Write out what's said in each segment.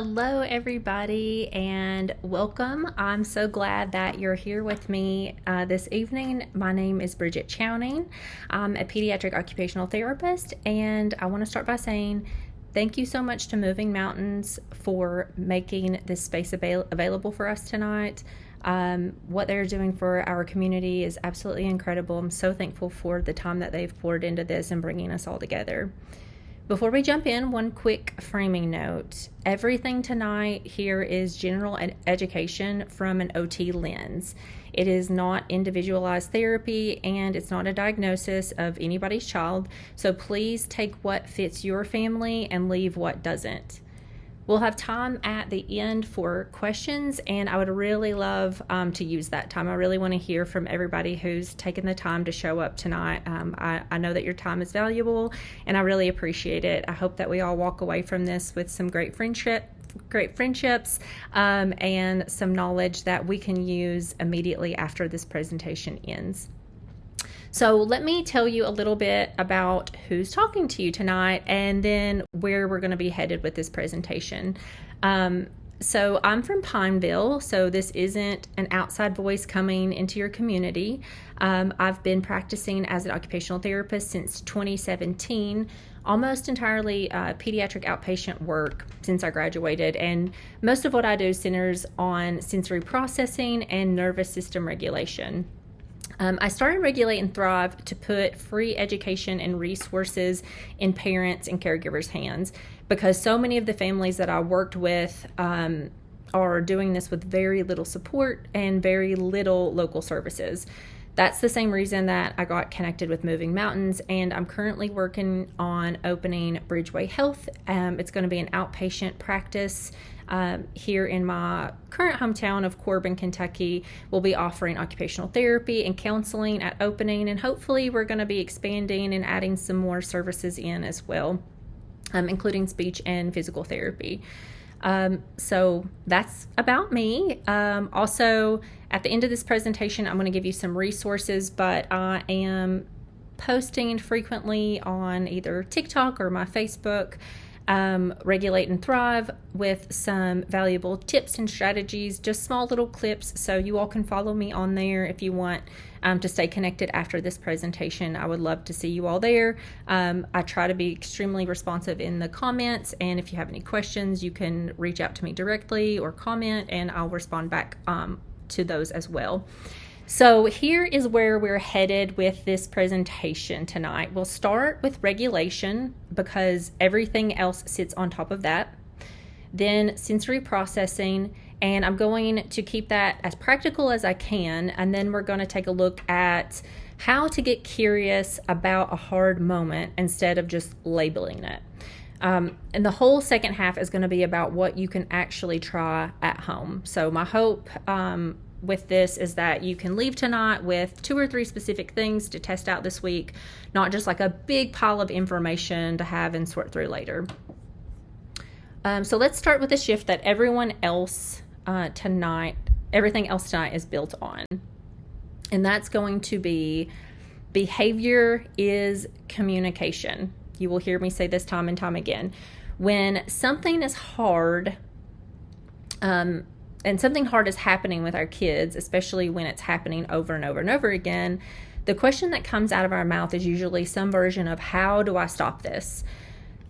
Hello, everybody, and welcome. I'm so glad that you're here with me this evening. My name is Bridgett Chowning. I'm a pediatric occupational therapist, and I want to start by saying thank you so much to Moving Mountains for making this space available for us tonight. What they're doing for our community is absolutely incredible. I'm so thankful for the time that they've poured into this and bringing us all together. Before we jump in, one quick framing note. Everything tonight here is general education from an OT lens. It is not individualized therapy and it's not a diagnosis of anybody's child, so please take what fits your family and leave what doesn't. We'll have time at the end for questions, and I would really love to use that time. I really want to hear from everybody who's taken the time to show up tonight. I know that your time is valuable, and I really appreciate it. I hope that we all walk away from this with some great friendships, and some knowledge that we can use immediately after this presentation ends. So let me tell you a little bit about who's talking to you tonight and then where we're going to be headed with this presentation. So I'm from Pineville, so this isn't an outside voice coming into your community. I've been practicing as an occupational therapist since 2017, almost entirely pediatric outpatient work since I graduated, and most of what I do centers on sensory processing and nervous system regulation. I started Regulate and Thrive to put free education and resources in parents and caregivers' hands because so many of the families that I worked with are doing this with very little support and very little local services. That's the same reason that I got connected with Moving Mountains, and I'm currently working on opening Bridgeway Health. It's going to be an outpatient practice here in my current hometown of Corbin, Kentucky. We'll be offering occupational therapy and counseling at opening, and hopefully we're going to be expanding and adding some more services in as well, including speech and physical therapy. So that's about me. Also, at the end of this presentation, I'm going to give you some resources, but I am posting frequently on either TikTok or my Facebook, Regulate and Thrive, with some valuable tips and strategies, just small little clips, so you all can follow me on there if you want to stay connected after this presentation. I would love to see you all there. I try to be extremely responsive in the comments, and if you have any questions, you can reach out to me directly or comment, and I'll respond back to those as well. So here is where we're headed with this presentation tonight. We'll start with regulation because everything else sits on top of that. Then sensory processing, and I'm going to keep that as practical as I can. And then we're going to take a look at how to get curious about a hard moment instead of just labeling it. And the whole second half is going to be about what you can actually try at home. So my hope with this is that you can leave tonight with 2 or 3 specific things to test out this week, not just like a big pile of information to have and sort through later. So let's start with the shift that everything else tonight is built on. And that's going to be behavior is communication. You will hear me say this time and time again. When something is hard, and something hard is happening with our kids, especially when it's happening over and over and over again, the question that comes out of our mouth is usually some version of, how do I stop this?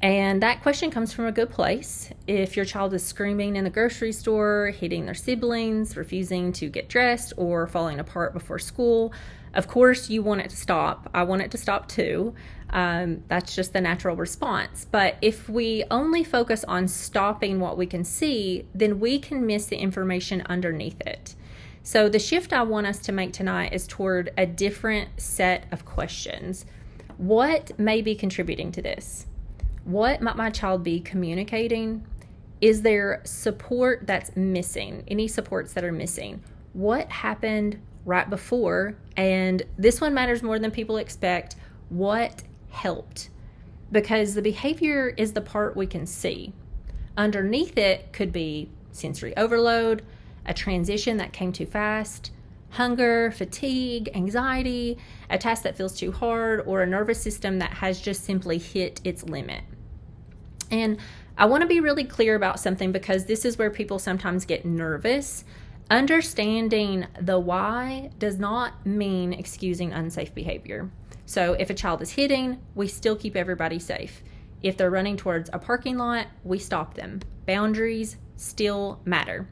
And that question comes from a good place. If your child is screaming in the grocery store, hitting their siblings, refusing to get dressed, or falling apart before school, of course you want it to stop. I want it to stop too. That's just the natural response. But if we only focus on stopping what we can see, then we can miss the information underneath it. So the shift I want us to make tonight is toward a different set of questions. What may be contributing to this? What might my child be communicating? Is there support that's missing? Any supports that are missing? What happened right before? And this one matters more than people expect. What helped? Because the behavior is the part we can see. Underneath it could be sensory overload, a transition that came too fast, hunger, fatigue, anxiety, a task that feels too hard, or a nervous system that has just simply hit its limit. And I want to be really clear about something because this is where people sometimes get nervous. Understanding the why does not mean excusing unsafe behavior. So if a child is hitting, we still keep everybody safe. If they're running towards a parking lot, we stop them. Boundaries still matter.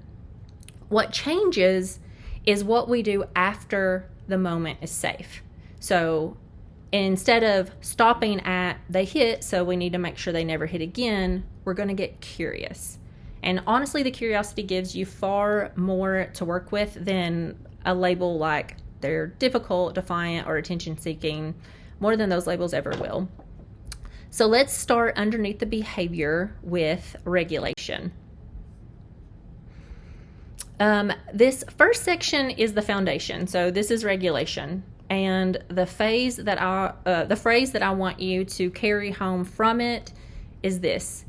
What changes is what we do after the moment is safe. So instead of stopping at they hit, so we need to make sure they never hit again, we're going to get curious. And honestly, the curiosity gives you far more to work with than a label like they're difficult, defiant, or attention-seeking, more than those labels ever will. So let's start underneath the behavior with regulation. This first section is the foundation. So this is regulation. And the phrase that I want you to carry home from it is this: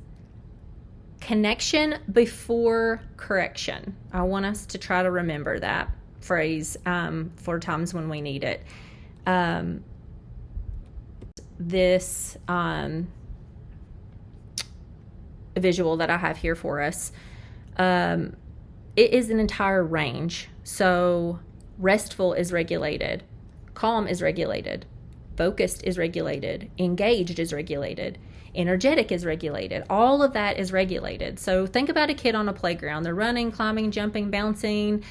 connection before correction. I want us to try to remember that phrase for times when we need it. This visual that I have here for us, it is an entire range. So restful is regulated, calm is regulated, focused is regulated, engaged is regulated, energetic is regulated. All of that is regulated. So think about a kid on a playground. They're running, climbing, jumping, bouncing.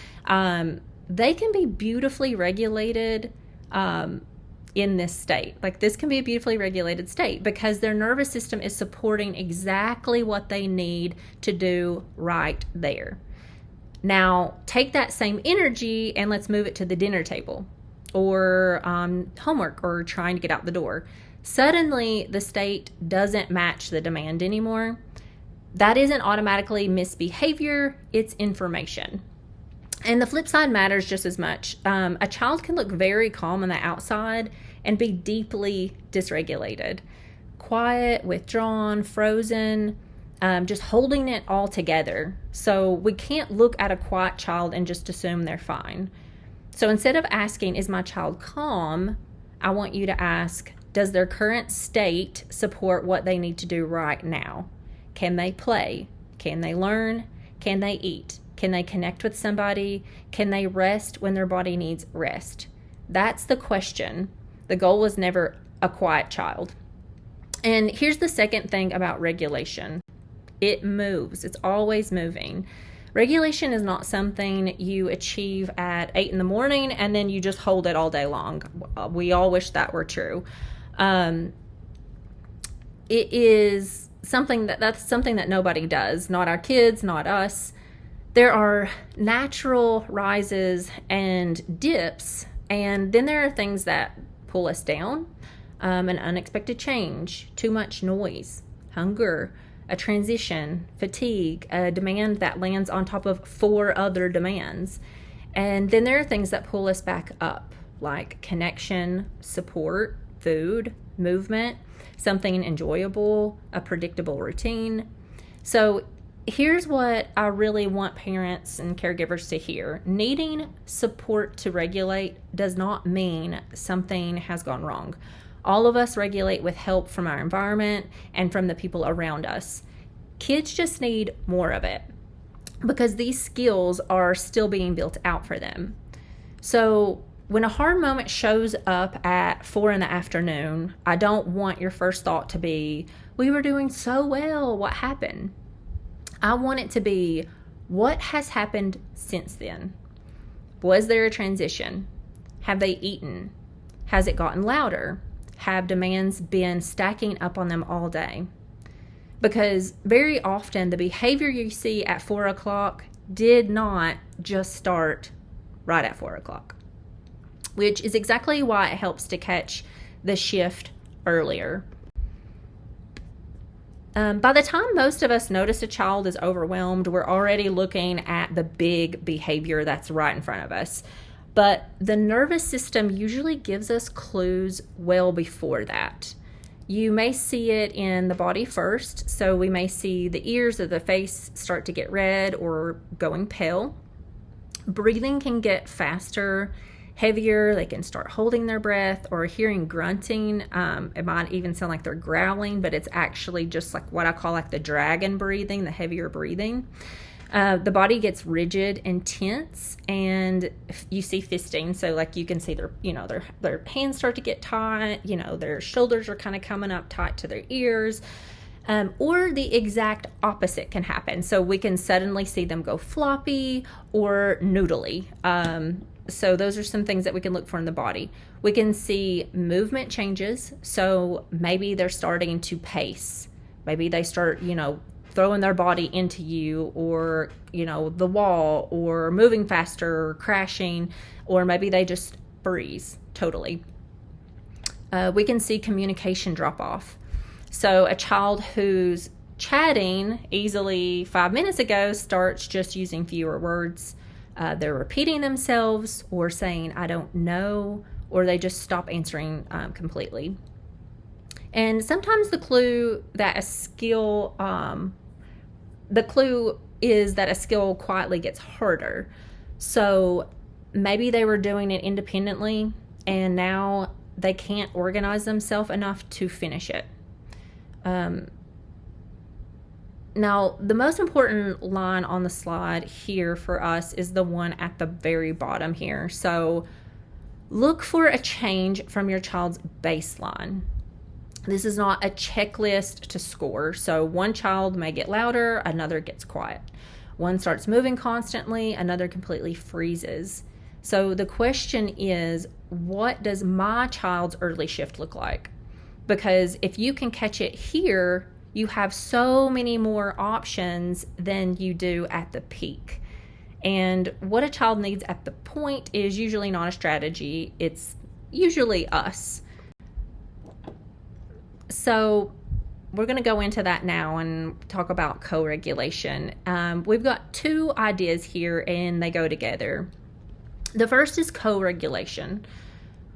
They can be beautifully regulated in this state. Like, this can be a beautifully regulated state because their nervous system is supporting exactly what they need to do right there. Now, take that same energy and let's move it to the dinner table or homework or trying to get out the door. Suddenly, the state doesn't match the demand anymore. That isn't automatically misbehavior, it's information. And the flip side matters just as much. A child can look very calm on the outside and be deeply dysregulated, quiet, withdrawn, frozen, just holding it all together. So we can't look at a quiet child and just assume they're fine. So instead of asking, is my child calm? I want you to ask, does their current state support what they need to do right now? Can they play? Can they learn? Can they eat? Can they connect with somebody? Can they rest when their body needs rest? That's the question. The goal is never a quiet child. And here's the second thing about regulation. It moves. It's always moving. Regulation is not something you achieve at 8 in the morning and then you just hold it all day long. We all wish that were true. It is something that's something that nobody does, not our kids, not us. There are natural rises and dips, and then there are things that pull us down, an unexpected change, too much noise, hunger, a transition, fatigue, a demand that lands on top of 4 other demands. And then there are things that pull us back up, like connection, support, food, movement, something enjoyable, a predictable routine. So here's what I really want parents and caregivers to hear. Needing support to regulate does not mean something has gone wrong. All of us regulate with help from our environment and from the people around us. Kids just need more of it because these skills are still being built out for them. So when a hard moment shows up at 4 in the afternoon, I don't want your first thought to be, we were doing so well, what happened? I want it to be, what has happened since then? Was there a transition? Have they eaten? Has it gotten louder? Have demands been stacking up on them all day? Because very often the behavior you see at 4 o'clock did not just start right at 4 o'clock, which is exactly why it helps to catch the shift earlier. By the time most of us notice a child is overwhelmed, we're already looking at the big behavior that's right in front of us. But the nervous system usually gives us clues well before that. You may see it in the body first, so we may see the ears or the face start to get red or going pale. Breathing can get faster heavier. They can start holding their breath or hearing grunting. It might even sound like they're growling, but it's actually just like what I call like the dragon breathing, the heavier breathing. The body gets rigid and tense, and you see fisting. So like you can see their hands start to get tight, their shoulders are kind of coming up tight to their ears. Or the exact opposite can happen. So we can suddenly see them go floppy or noodly. So those are some things that we can look for in the body. We can see movement changes. So maybe they're starting to pace. Maybe they start, throwing their body into you or, the wall, or moving faster or crashing, or maybe they just freeze totally. We can see communication drop off. So a child who's chatting easily 5 minutes ago starts just using fewer words. They're repeating themselves or saying, I don't know, or they just stop answering completely. And sometimes the clue is that a skill quietly gets harder. So maybe they were doing it independently and now they can't organize themselves enough to finish it. Now, the most important line on the slide here for us is the one at the very bottom here. So look for a change from your child's baseline. This is not a checklist to score. So one child may get louder, another gets quiet. One starts moving constantly, another completely freezes. So the question is, what does my child's early shift look like? Because if you can catch it here, you have so many more options than you do at the peak. And what a child needs at the point is usually not a strategy. It's usually us. So we're going to go into that now and talk about co-regulation. We've got two ideas here and they go together. The first is co-regulation.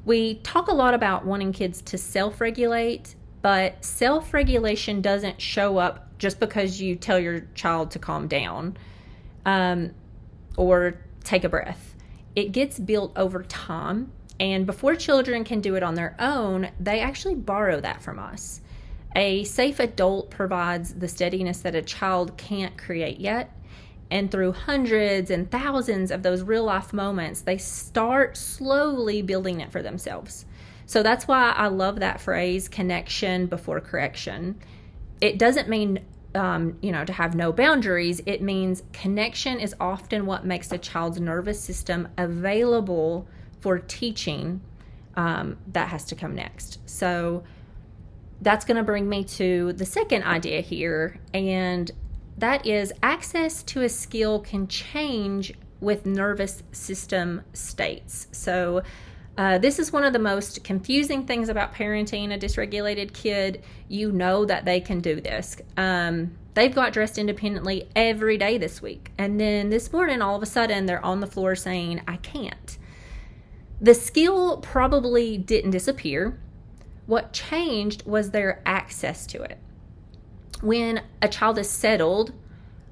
We talk a lot about wanting kids to self-regulate, but self-regulation doesn't show up just because you tell your child to calm down or take a breath. It gets built over time, and before children can do it on their own, they actually borrow that from us. A safe adult provides the steadiness that a child can't create yet. And through hundreds and thousands of those real life moments, they start slowly building it for themselves. So that's why I love that phrase, connection before correction. It doesn't mean, to have no boundaries. It means connection is often what makes a child's nervous system available for teaching that has to come next. So that's going to bring me to the second idea here, and that is access to a skill can change with nervous system states. So this is one of the most confusing things about parenting a dysregulated kid. You know that they can do this. They've got dressed independently every day this week. And then this morning, all of a sudden, they're on the floor saying, I can't. The skill probably didn't disappear. What changed was their access to it. When a child is settled,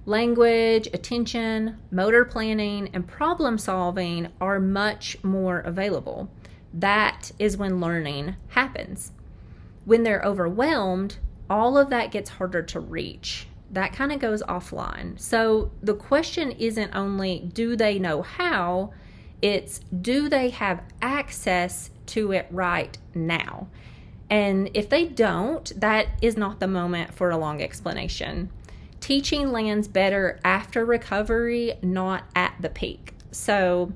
language, attention, motor planning, and problem solving are much more available. That is when learning happens. When they're overwhelmed, all of that gets harder to reach. That kind of goes offline. So the question isn't only do they know how, it's do they have access to it right now? And if they don't, that is not the moment for a long explanation. Teaching lands better after recovery, not at the peak. So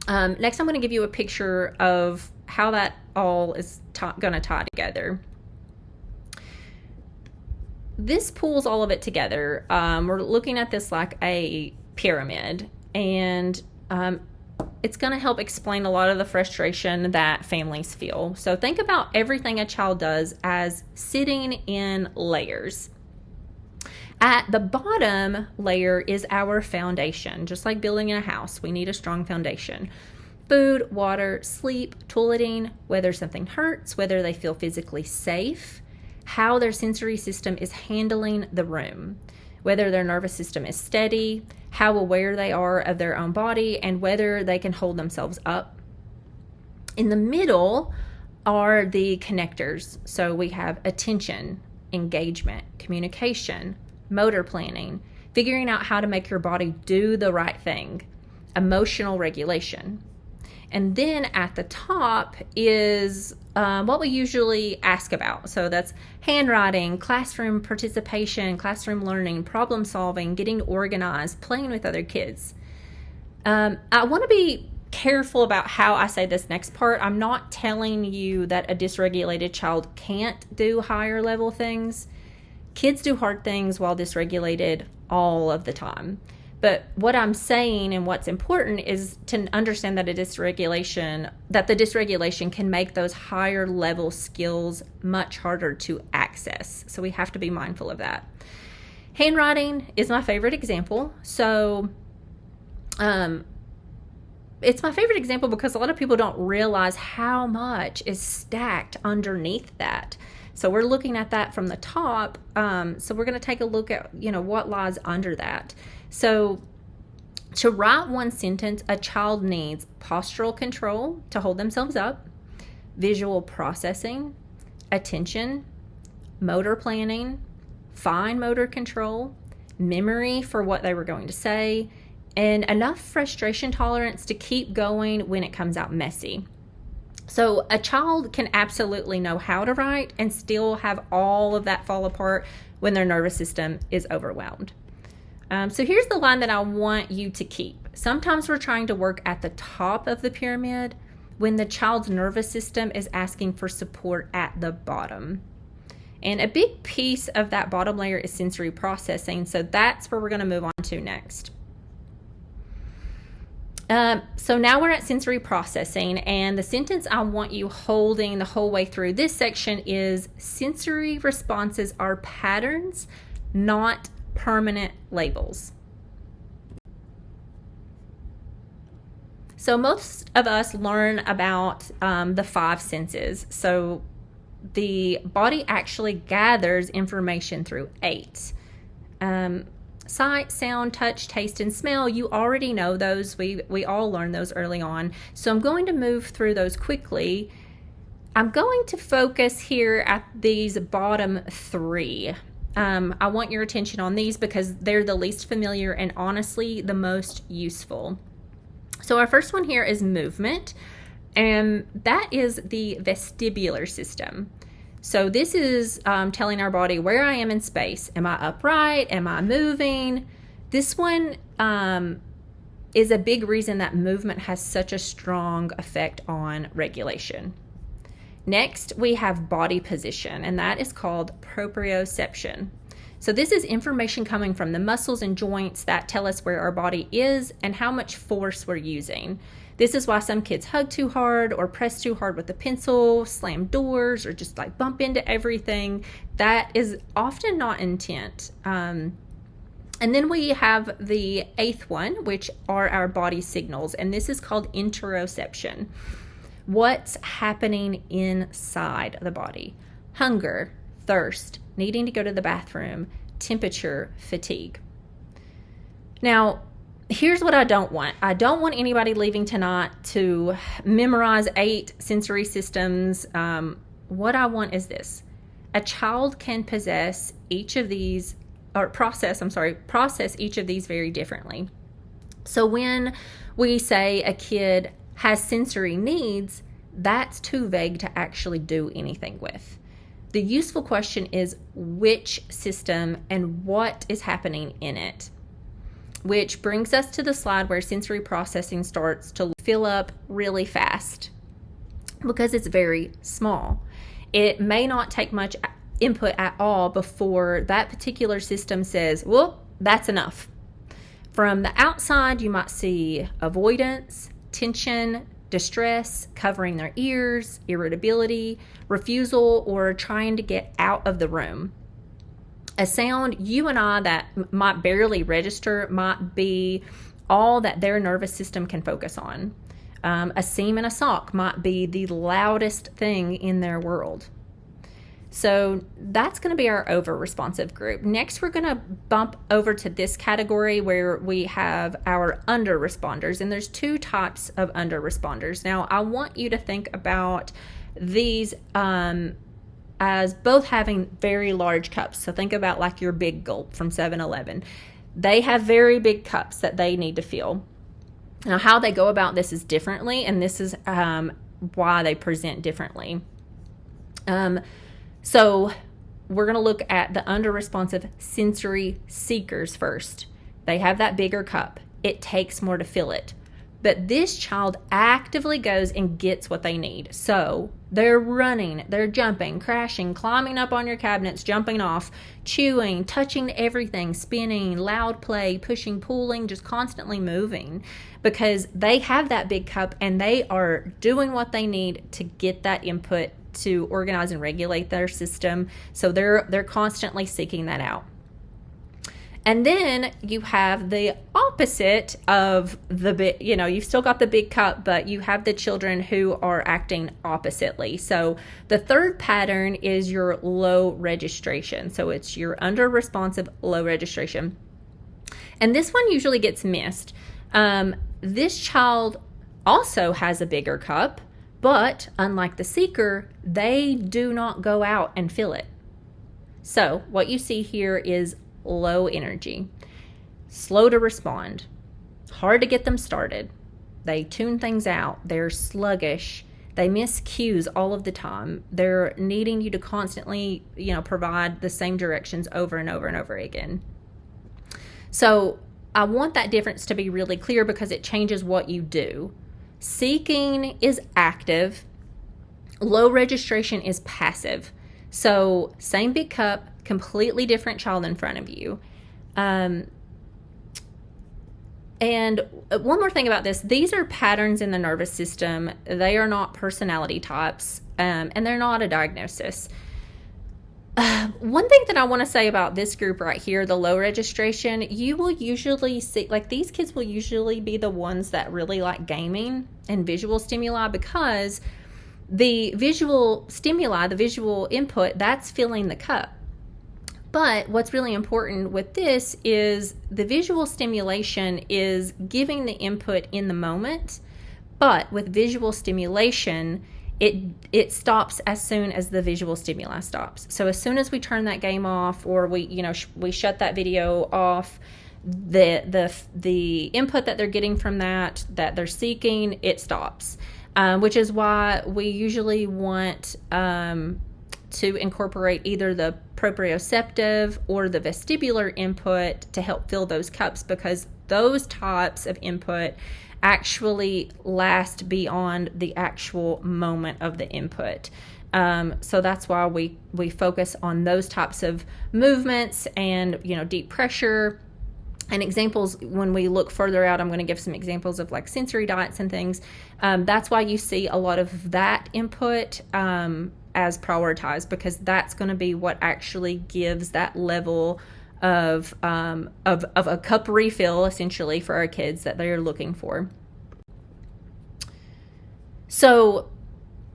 next I'm going to give you a picture of how that all is going to tie together. This pulls all of it together. We're looking at this like a pyramid, and it's going to help explain a lot of the frustration that families feel. So think about everything a child does as sitting in layers. At the bottom layer is our foundation. Just like building in a house, we need a strong foundation. Food, water, sleep, toileting, whether something hurts, whether they feel physically safe, how their sensory system is handling the room, whether their nervous system is steady, how aware they are of their own body, and whether they can hold themselves up. In the middle are the connectors. So we have attention, engagement, communication, motor planning, figuring out how to make your body do the right thing, emotional regulation. And then at the top is what we usually ask about. So that's handwriting, classroom participation, classroom learning, problem solving, getting organized, playing with other kids. I want to be careful about how I say this next part. I'm not telling you that a dysregulated child can't do higher level things. Kids do hard things while dysregulated all of the time. But what I'm saying and what's important is to understand that the dysregulation can make those higher level skills much harder to access. So we have to be mindful of that. Handwriting is my favorite example. So it's my favorite example because a lot of people don't realize how much is stacked underneath that. So we're looking at that from the top. So we're going to take a look at, what lies under that. So to write one sentence, a child needs postural control to hold themselves up, visual processing, attention, motor planning, fine motor control, memory for what they were going to say, and enough frustration tolerance to keep going when it comes out messy. So a child can absolutely know how to write and still have all of that fall apart when their nervous system is overwhelmed. So here's the line that I want you to keep. Sometimes we're trying to work at the top of the pyramid when the child's nervous system is asking for support at the bottom. And a big piece of that bottom layer is sensory processing. So that's where we're going to move on to next. So now we're at sensory processing, and the sentence I want you holding the whole way through this section is sensory responses are patterns, not permanent labels. So most of us learn about the five senses. So the body actually gathers information through 8. Sight, sound, touch, taste, and smell. You already know those. We all learned those early on. So I'm going to move through those quickly. I'm going to focus here at these bottom 3. I want your attention on these because they're the least familiar and honestly the most useful. So our first one here is movement, and that is the vestibular system. So this is telling our body where I am in space. Am I upright? Am I moving? This one is a big reason that movement has such a strong effect on regulation. Next, we have body position, and that is called proprioception. So this is information coming from the muscles and joints that tell us where our body is and how much force we're using. This is why some kids hug too hard or press too hard with a pencil, slam doors, or just bump into everything. That is often not intent. And then we have the 8th one, which are our body signals, and this is called interoception. What's happening inside the body? Hunger, thirst, needing to go to the bathroom, temperature, fatigue. Now, here's what I don't want. I don't want anybody leaving tonight to memorize 8 sensory systems. What I want is this. A child can process each of these very differently. So when we say a kid has sensory needs, that's too vague to actually do anything with. The useful question is which system and what is happening in it. Which brings us to the slide where sensory processing starts to fill up really fast because it's very small. It may not take much input at all before that particular system says, well, that's enough. From the outside, you might see avoidance, tension, distress, covering their ears, irritability, refusal, or trying to get out of the room. A sound you and I that might barely register might be all that their nervous system can focus on. A seam in a sock might be the loudest thing in their world. So that's going to be our over-responsive group. Next, we're going to bump over to this category where we have our under-responders. And there's two types of under-responders. Now, I want you to think about these as both having very large cups. So think about like your Big Gulp from 7-Eleven. They have very big cups that they need to fill. Now, how they go about this is differently, and this is why they present differently. So we're going to look at the under-responsive sensory seekers first. They have that bigger cup. It takes more to fill it. But this child actively goes and gets what they need. So they're running, they're jumping, crashing, climbing up on your cabinets, jumping off, chewing, touching everything, spinning, loud play, pushing, pulling, just constantly moving, because they have that big cup and they are doing what they need to get that input to organize and regulate their system. So they're constantly seeking that out. And then you have the opposite of the big, you've still got the big cup, but you have the children who are acting oppositely. So the third pattern is your low registration. So it's your under-responsive low registration. And this one usually gets missed. This child also has a bigger cup, but unlike the seeker, they do not go out and fill it. So what you see here is low energy, slow to respond, hard to get them started. They tune things out. They're sluggish. They miss cues all of the time. They're needing you to constantly, provide the same directions over and over and over again. So I want that difference to be really clear because it changes what you do. Seeking is active. Low registration is passive. So same big cup, completely different child in front of you. And one more thing about this, these are patterns in the nervous system. They are not personality types, and they're not a diagnosis. One thing that I want to say about this group right here, the low registration, you will usually see, like these kids will usually be the ones that really like gaming and visual stimuli, because the visual stimuli, the visual input, that's filling the cup. But what's really important with this is the visual stimulation is giving the input in the moment, but with visual stimulation, it stops as soon as the visual stimuli stops. So as soon as we turn that game off, or we shut that video off, the input that they're getting from that they're seeking, it stops. Which is why we usually want to incorporate either the proprioceptive or the vestibular input to help fill those cups, because those types of input actually last beyond the actual moment of the input. So that's why we focus on those types of movements and, deep pressure. And examples, when we look further out, I'm going to give some examples of like sensory diets and things. That's why you see a lot of that input as prioritized, because that's going to be what actually gives that level of a cup refill, essentially, for our kids that they're looking for. So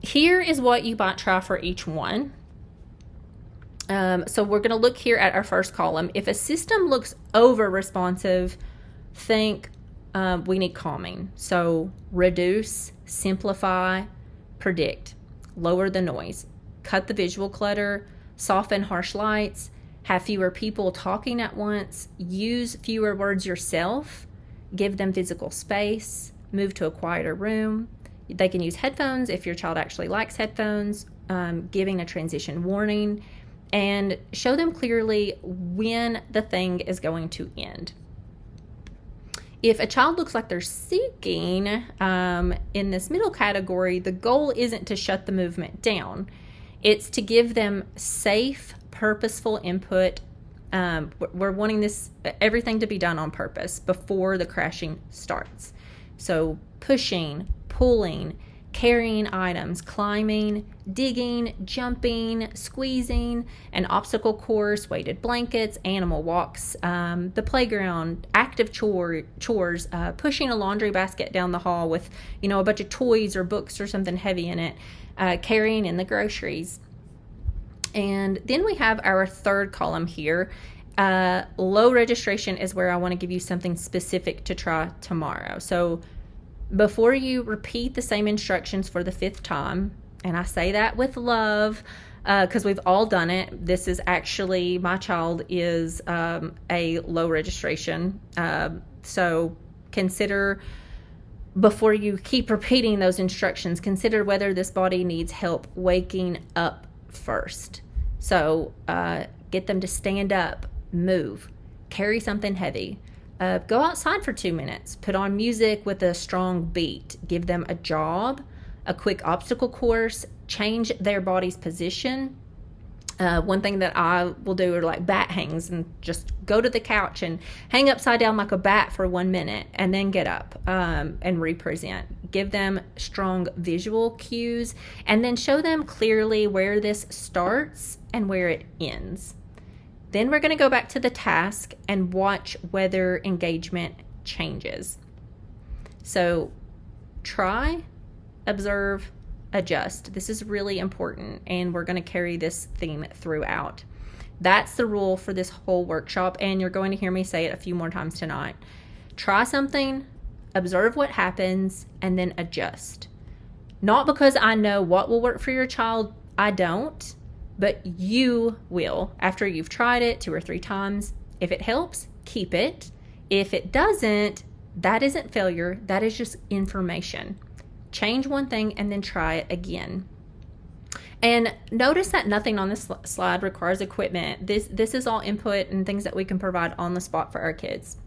here is what you might try for each one. So we're going to look here at our first column. If a system looks over-responsive, think we need calming. So reduce, simplify, predict, lower the noise, cut the visual clutter, soften harsh lights, have fewer people talking at once, use fewer words yourself, give them physical space, move to a quieter room. They can use headphones if your child actually likes headphones, giving a transition warning, and show them clearly when the thing is going to end. If a child looks like they're seeking in this middle category, the goal isn't to shut the movement down. It's to give them safe, purposeful input. We're wanting everything to be done on purpose before the crashing starts. So pushing, pulling, carrying items, climbing, digging, jumping, squeezing, an obstacle course, weighted blankets, animal walks, the playground, active chores, pushing a laundry basket down the hall with, a bunch of toys or books or something heavy in it, carrying in the groceries. And then we have our third column here. Low registration is where I want to give you something specific to try tomorrow. So before you repeat the same instructions for the 5th time, and I say that with love because we've all done it. This is actually, my child is a low registration. So consider, before you keep repeating those instructions, consider whether this body needs help waking up first. So get them to stand up, move, carry something heavy. Go outside for 2 minutes. Put on music with a strong beat. Give them a job, a quick obstacle course. Change their body's position. One thing that I will do are like bat hangs, and just go to the couch and hang upside down like a bat for 1 minute and then get up and represent. Give them strong visual cues and then show them clearly where this starts and where it ends. Then we're going to go back to the task and watch whether engagement changes. So try, observe, adjust. This is really important, and we're going to carry this theme throughout. That's the rule for this whole workshop, and you're going to hear me say it a few more times tonight. Try something, observe what happens, and then adjust. Not because I know what will work for your child, I don't, but you will after you've tried it 2 or 3 times. If it helps, keep it. If it doesn't, that isn't failure, that is just information. Change one thing and then try it again. And notice that nothing on this slide requires equipment. This is all input and things that we can provide on the spot for our kids.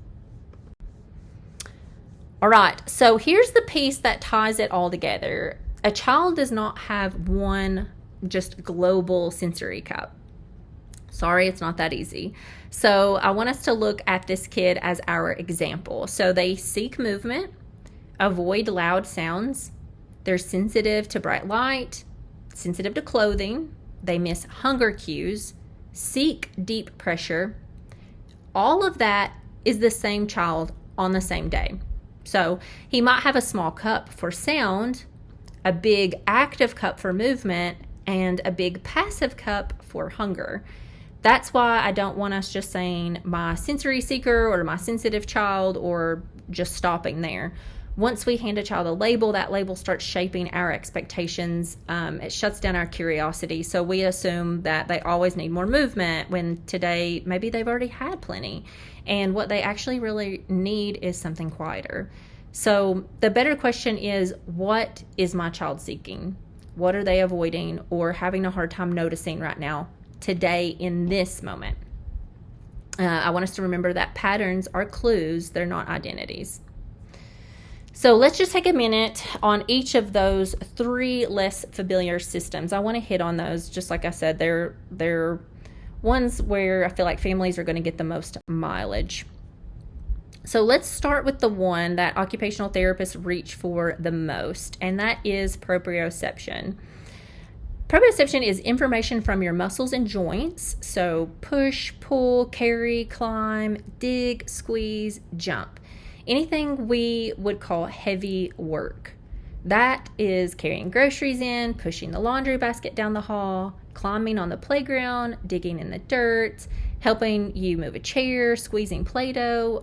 All right, so here's the piece that ties it all together. A child does not have one just global sensory cup. Sorry, it's not that easy. So I want us to look at this kid as our example. So they seek movement, avoid loud sounds, they're sensitive to bright light, sensitive to clothing, they miss hunger cues, seek deep pressure. All of that is the same child on the same day. So he might have a small cup for sound, a big active cup for movement, and a big passive cup for hunger. That's why I don't want us just saying my sensory seeker or my sensitive child or just stopping there. Once we hand a child a label, that label starts shaping our expectations. It shuts down our curiosity. So we assume that they always need more movement when today maybe they've already had plenty. And what they actually really need is something quieter. So the better question is, what is my child seeking? What are they avoiding or having a hard time noticing right now, today, in this moment? I want us to remember that patterns are clues, they're not identities. So let's just take a minute on each of those 3 less familiar systems. I want to hit on those. Just like I said, they're ones where I feel like families are going to get the most mileage. So let's start with the one that occupational therapists reach for the most, and that is proprioception. Proprioception is information from your muscles and joints. So push, pull, carry, climb, dig, squeeze, jump. Anything we would call heavy work. That is carrying groceries in, pushing the laundry basket down the hall, climbing on the playground, digging in the dirt, helping you move a chair, squeezing Play-Doh,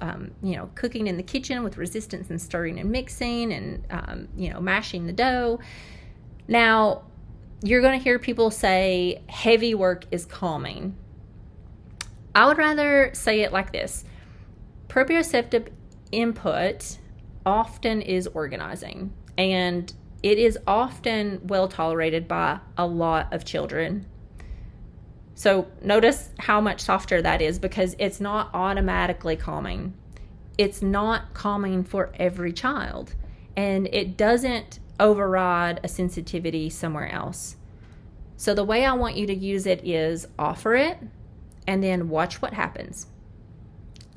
cooking in the kitchen with resistance and stirring and mixing and, mashing the dough. Now, you're going to hear people say heavy work is calming. I would rather say it like this. Proprioceptive input often is organizing, and it is often well tolerated by a lot of children. So notice how much softer that is, because it's not automatically calming. It's not calming for every child, and it doesn't override a sensitivity somewhere else. So the way I want you to use it is offer it and then watch what happens.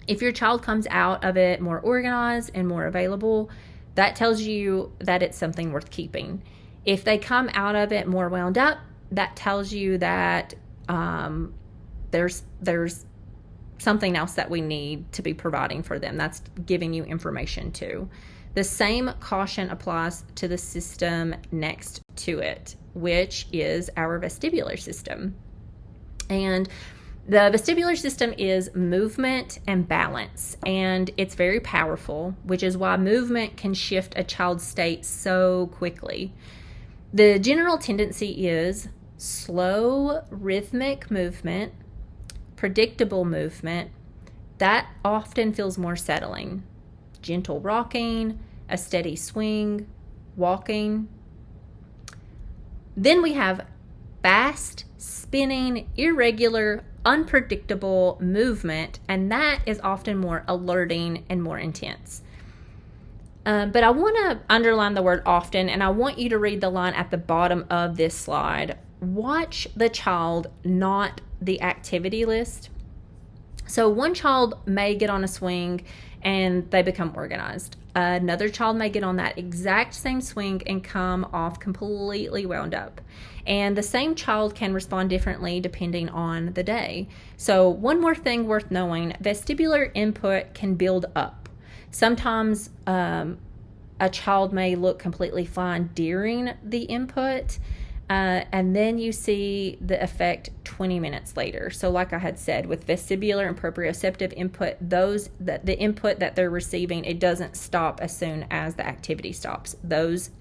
If your child comes out of it more organized and more available, that tells you that it's something worth keeping. If they come out of it more wound up, that tells you that there's something else that we need to be providing for them. That's giving you information too. The same caution applies to the system next to it, which is our vestibular system. And the vestibular system is movement and balance, and it's very powerful, which is why movement can shift a child's state so quickly. The general tendency is slow, rhythmic movement, predictable movement. That often feels more settling. Gentle rocking, a steady swing, walking. Then we have fast, spinning, irregular, unpredictable movement, and that is often more alerting and more intense. But I want to underline the word often, and I want you to read the line at the bottom of this slide. Watch the child, not the activity list. So one child may get on a swing and they become organized. Another child may get on that exact same swing and come off completely wound up. And the same child can respond differently depending on the day. So one more thing worth knowing, vestibular input can build up. Sometimes a child may look completely fine during the input, and then you see the effect 20 minutes later. So like I had said, with vestibular and proprioceptive input, the input that they're receiving, it doesn't stop as soon as the activity stops. Those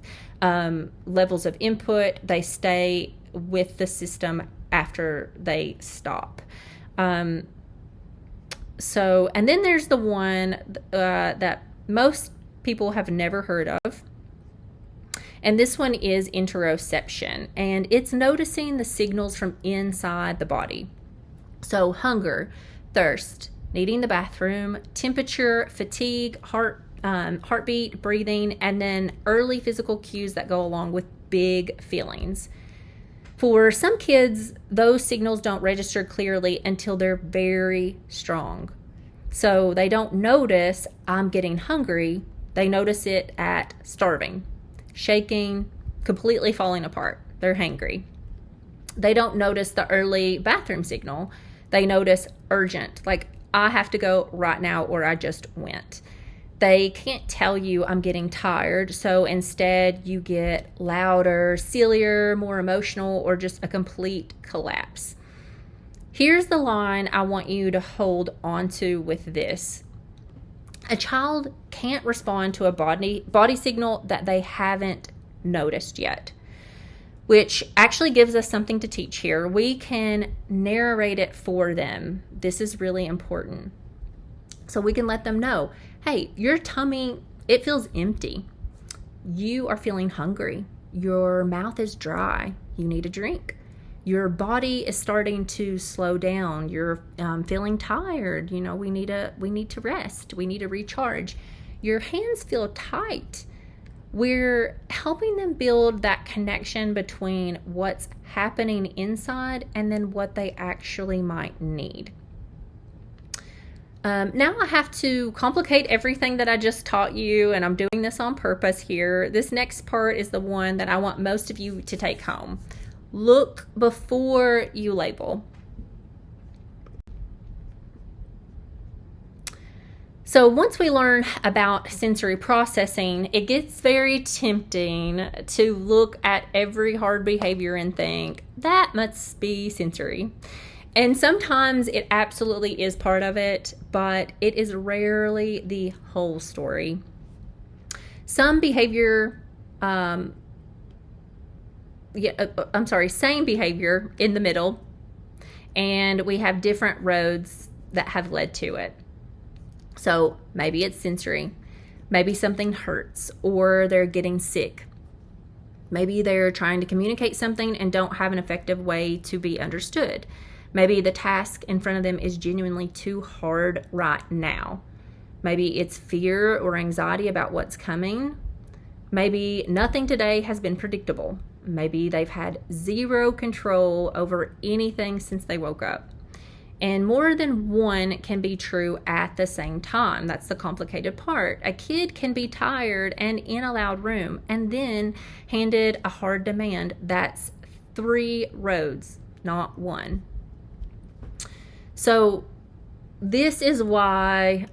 levels of input, they stay with the system after they stop. And then there's the one that most people have never heard of. And this one is interoception, and it's noticing the signals from inside the body. So hunger, thirst, needing the bathroom, temperature, fatigue, heartbeat, breathing, and then early physical cues that go along with big feelings. For some kids, those signals don't register clearly until they're very strong. So they don't notice, I'm getting hungry. They notice it at starving, shaking, completely falling apart. They're hangry. They don't notice the early bathroom signal. They notice urgent, like I have to go right now or I just went. They can't tell you I'm getting tired, so instead you get louder, sillier, more emotional, or just a complete collapse. Here's the line I want you to hold onto with this. A child can't respond to a body signal that they haven't noticed yet, which actually gives us something to teach here. We can narrate it for them. This is really important. So we can let them know, hey, your tummy, it feels empty. You are feeling hungry. Your mouth is dry. You need a drink. Your body is starting to slow down. You're feeling tired. We need to rest. We need to recharge. Your hands feel tight. We're helping them build that connection between what's happening inside and then what they actually might need. Now I have to complicate everything that I just taught you, and I'm doing this on purpose here. This next part is the one that I want most of you to take home. Look before you label. So once we learn about sensory processing, it gets very tempting to look at every hard behavior and think, that must be sensory. And sometimes it absolutely is part of it, but it is rarely the whole story. Same behavior in the middle, and we have different roads that have led to it. So maybe it's sensory, maybe something hurts, or they're getting sick. Maybe they're trying to communicate something and don't have an effective way to be understood. Maybe the task in front of them is genuinely too hard right now. Maybe it's fear or anxiety about what's coming. Maybe nothing today has been predictable. Maybe they've had zero control over anything since they woke up. And more than one can be true at the same time. That's the complicated part. A kid can be tired and in a loud room and then handed a hard demand. That's 3 roads, not one. So this is why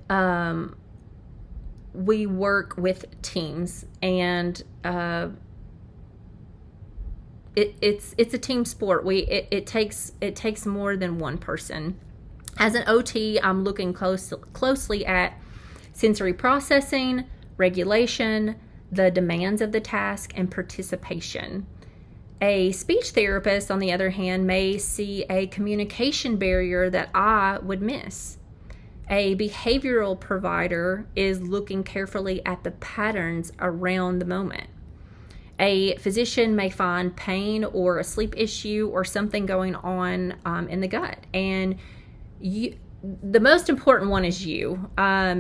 we work with teams, and it's a team sport. It takes more than one person. As an OT, I'm looking closely at sensory processing, regulation, the demands of the task, and participation. A speech therapist, on the other hand, may see a communication barrier that I would miss. A behavioral provider is looking carefully at the patterns around the moment. A physician may find pain or a sleep issue or something going on in the gut. And the most important one is you.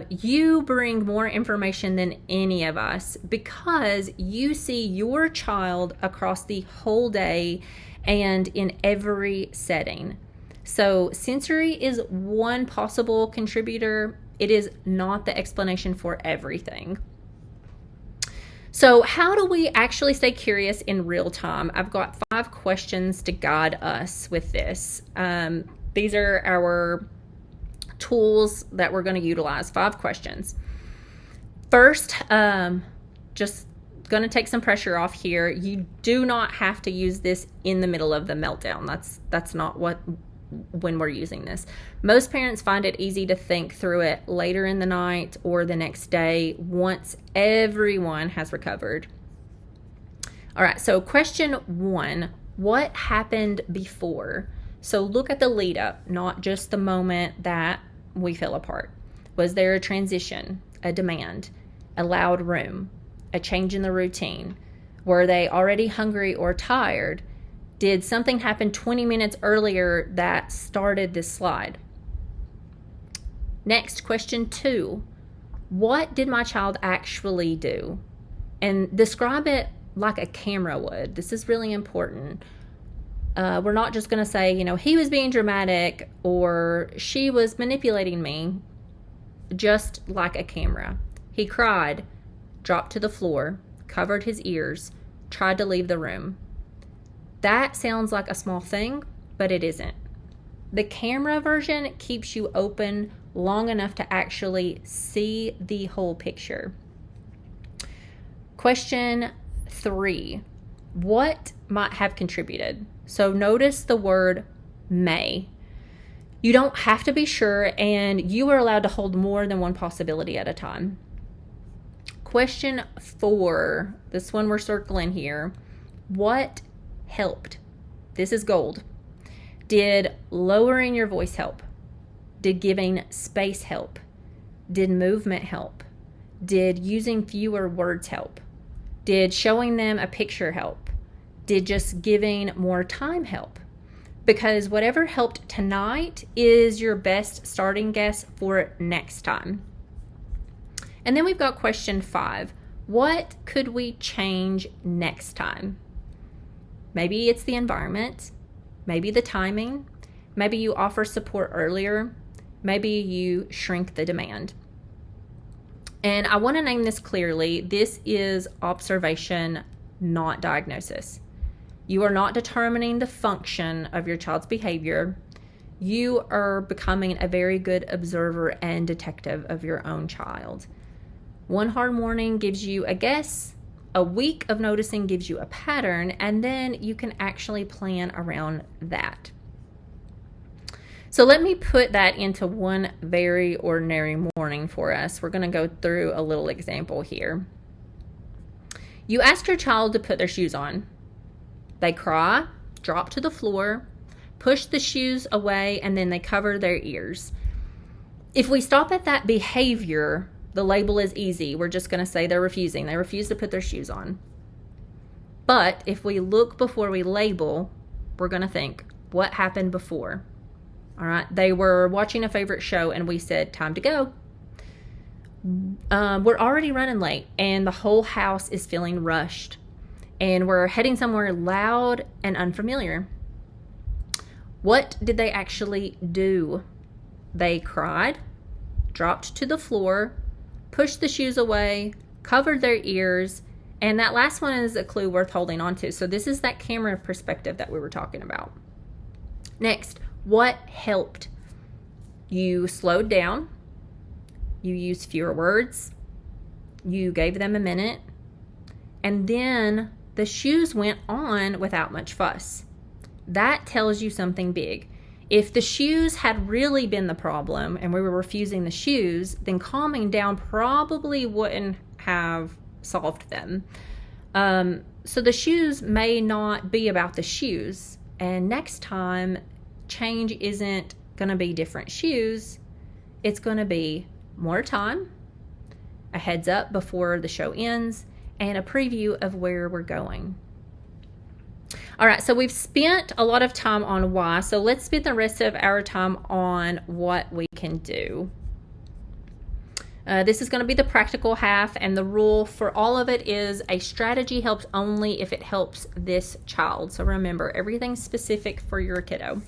You bring more information than any of us because you see your child across the whole day and in every setting. So sensory is one possible contributor. It is not the explanation for everything. So how do we actually stay curious in real time? I've got 5 questions to guide us with this. These are our tools that we're going to utilize. 5 questions. First, just going to take some pressure off here. You do not have to use this in the middle of the meltdown. That's not when we're using this. Most parents find it easy to think through it later in the night or the next day once everyone has recovered. All right, so question 1, what happened before? So look at the lead up, not just the moment that we fell apart. Was there a transition, a demand, a loud room, a change in the routine? Were they already hungry or tired? Did something happen 20 minutes earlier that started this slide? Next, question 2. What did my child actually do? And describe it like a camera would. This is really important. We're not just going to say, he was being dramatic or she was manipulating me. Just like a camera. He cried, dropped to the floor, covered his ears, tried to leave the room. That sounds like a small thing, but it isn't. The camera version keeps you open long enough to actually see the whole picture. Question 3. What might have contributed? So notice the word may. You don't have to be sure, and you are allowed to hold more than one possibility at a time. Question 4. This one we're circling here. What helped? This is gold. Did lowering your voice help? Did giving space help? Did movement help? Did using fewer words help? Did showing them a picture help? Did just giving more time help? Because whatever helped tonight is your best starting guess for next time. And then we've got question 5. What could we change next time? Maybe it's the environment, maybe the timing, maybe you offer support earlier, maybe you shrink the demand. And I want to name this clearly. This is observation, not diagnosis. You are not determining the function of your child's behavior. You are becoming a very good observer and detective of your own child. One hard morning gives you a guess. A week of noticing gives you a pattern, and then you can actually plan around that. So let me put that into one very ordinary morning for us. We're going to go through a little example here. You ask your child to put their shoes on. They cry, drop to the floor, push the shoes away, and then they cover their ears. If we stop at that behavior, the label is easy. We're just going to say they're refusing. They refuse to put their shoes on. But if we look before we label, we're going to think, what happened before? All right. They were watching a favorite show and we said, time to go. We're already running late and the whole house is feeling rushed. And we're heading somewhere loud and unfamiliar. What did they actually do? They cried, dropped to the floor, pushed the shoes away, covered their ears, and that last one is a clue worth holding on to. So this is that camera perspective that we were talking about. Next, what helped? You slowed down, you used fewer words, you gave them a minute, and then the shoes went on without much fuss. That tells you something big. If the shoes had really been the problem and we were refusing the shoes, then calming down probably wouldn't have solved them. So the shoes may not be about the shoes. And next time, change isn't going to be different shoes. It's going to be more time, a heads up before the show ends, and a preview of where we're going. All right, so we've spent a lot of time on why, so let's spend the rest of our time on what we can do. This is going to be the practical half, and the rule for all of it is a strategy helps only if it helps this child. So remember, everything's specific for your kiddo.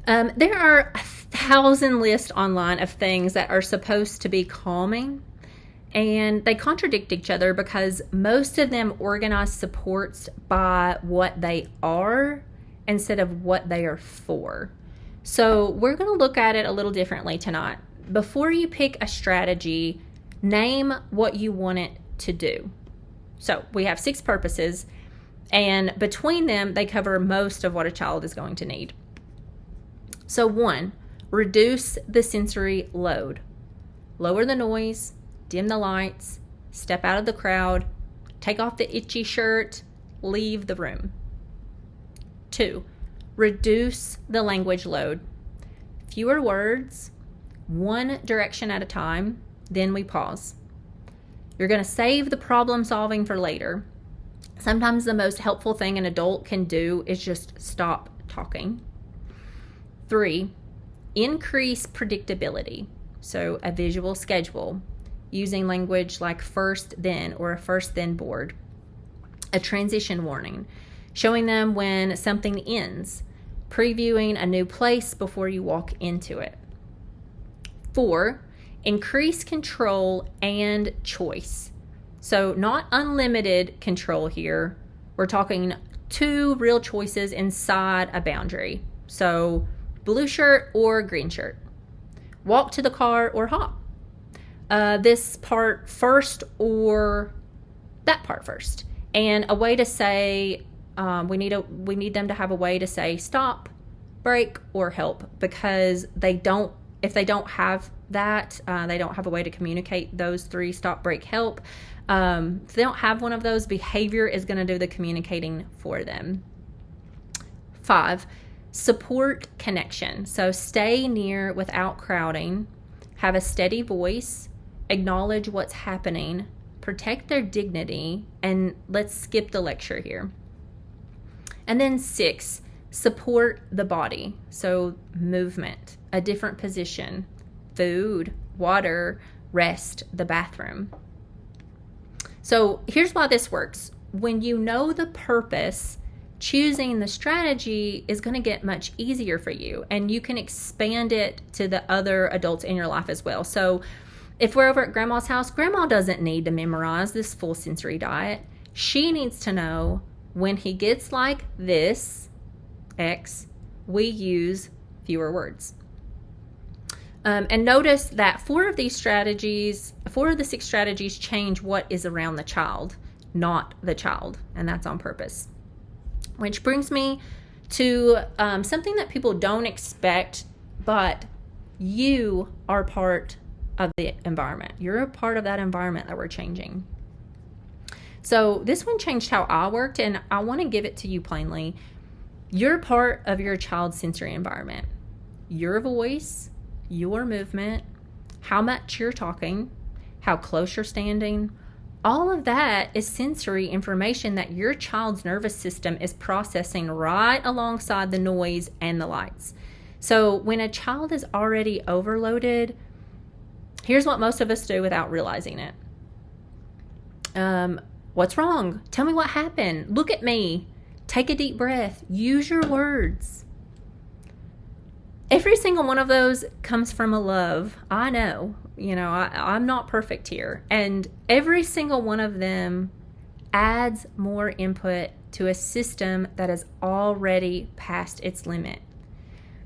There are 1,000 lists online of things that are supposed to be calming, and they contradict each other because most of them organize supports by what they are instead of what they are for. So we're going to look at it a little differently tonight. Before you pick a strategy, name what you want it to do. So we have 6 purposes, and between them, they cover most of what a child is going to need. So 1, reduce the sensory load. Lower the noise, dim the lights, step out of the crowd, take off the itchy shirt, leave the room. 2, reduce the language load. Fewer words, one direction at a time, then we pause. You're going to save the problem solving for later. Sometimes the most helpful thing an adult can do is just stop talking. 3, increase predictability. So a visual schedule, using language like first then or a first then board. A transition warning, showing them when something ends, previewing a new place before you walk into it. 4, increase control and choice. So not unlimited control here. We're talking 2 real choices inside a boundary. So blue shirt or green shirt. Walk to the car or hop. This part first or that part first. And a way to say, we need them to have a way to say stop, break, or help, because if they don't have that, they don't have a way to communicate those 3, stop, break, help. If they don't have one of those, behavior is going to do the communicating for them. 5, support connection. So stay near without crowding, have a steady voice, acknowledge what's happening, protect their dignity, and let's skip the lecture here. And then 6, support the body. So movement, a different position, food, water, rest, the bathroom. So here's why this works. When you know the purpose, choosing the strategy is going to get much easier for you, and you can expand it to the other adults in your life as well. So if we're over at Grandma's house, Grandma doesn't need to memorize this full sensory diet. She needs to know when he gets like this, X, we use fewer words. And notice that 4 of the 6 strategies change what is around the child, not the child, and that's on purpose. Which brings me to something that people don't expect, but you are part of the environment. You're a part of that environment that we're changing. So this one changed how I worked, and I want to give it to you plainly. You're part of your child's sensory environment. Your voice, your movement, how much you're talking, how close you're standing, all of that is sensory information that your child's nervous system is processing right alongside the noise and the lights. So when a child is already overloaded, here's what most of us do without realizing it. What's wrong? Tell me what happened. Look at me. Take a deep breath. Use your words. Every single one of those comes from a love. I know, I'm not perfect here. And every single one of them adds more input to a system that is already past its limit.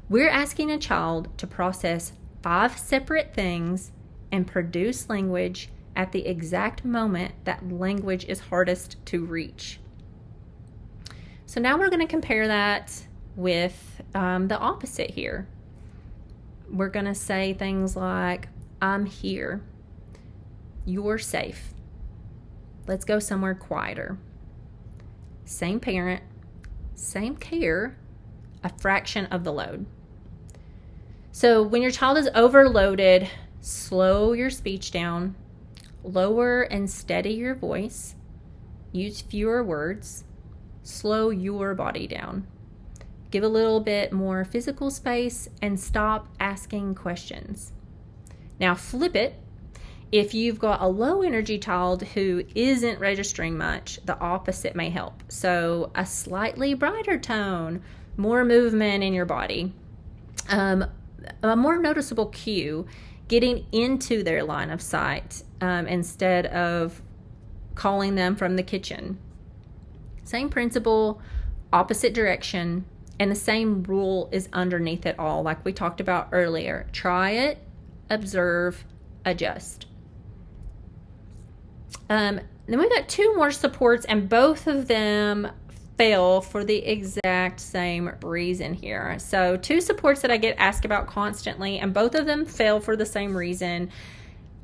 We're asking a child to process 5 separate things and produce language at the exact moment that language is hardest to reach. So now we're going to compare that with the opposite here. We're going to say things like, I'm here. You're safe. Let's go somewhere quieter. Same parent, same care, a fraction of the load. So when your child is overloaded, slow your speech down, lower and steady your voice, use fewer words, slow your body down. Give a little bit more physical space and stop asking questions. Now flip it. If you've got a low energy child who isn't registering much, the opposite may help. So a slightly brighter tone, more movement in your body, a more noticeable cue, getting into their line of sight instead of calling them from the kitchen. Same principle, opposite direction, and the same rule is underneath it all, like we talked about earlier. Try it, observe, adjust. Then we've got two more supports, and both of them fail for the exact same reason here. So two supports that I get asked about constantly, and both of them fail for the same reason.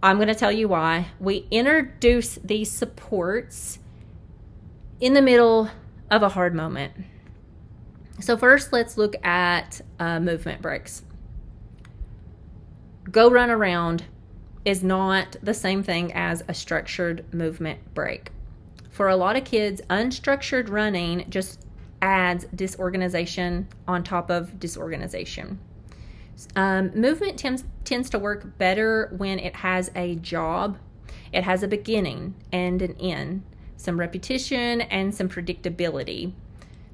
I'm going to tell you why. We introduce these supports in the middle of a hard moment. So first, let's look at movement breaks. Go run around is not the same thing as a structured movement break. For a lot of kids, unstructured running just adds disorganization on top of disorganization. Movement tends to work better when it has a job. It has a beginning and an end, some repetition and some predictability.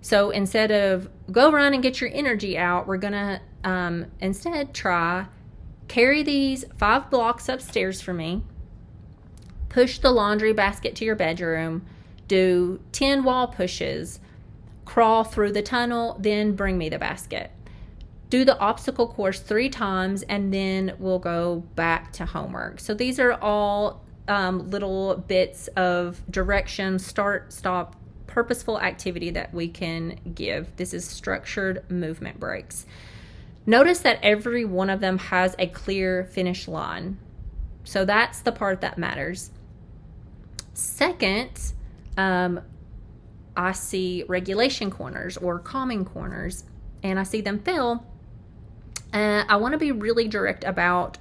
So instead of go run and get your energy out, we're going to instead try carry these 5 blocks upstairs for me, push the laundry basket to your bedroom, do 10 wall pushes, crawl through the tunnel, then bring me the basket. Do the obstacle course 3 times, and then we'll go back to homework. So these are all little bits of direction, start, stop, purposeful activity that we can give. This is structured movement breaks. Notice that every one of them has a clear finish line. So that's the part that matters. Second, I see regulation corners or calming corners, and I see them fail. I want to be really direct about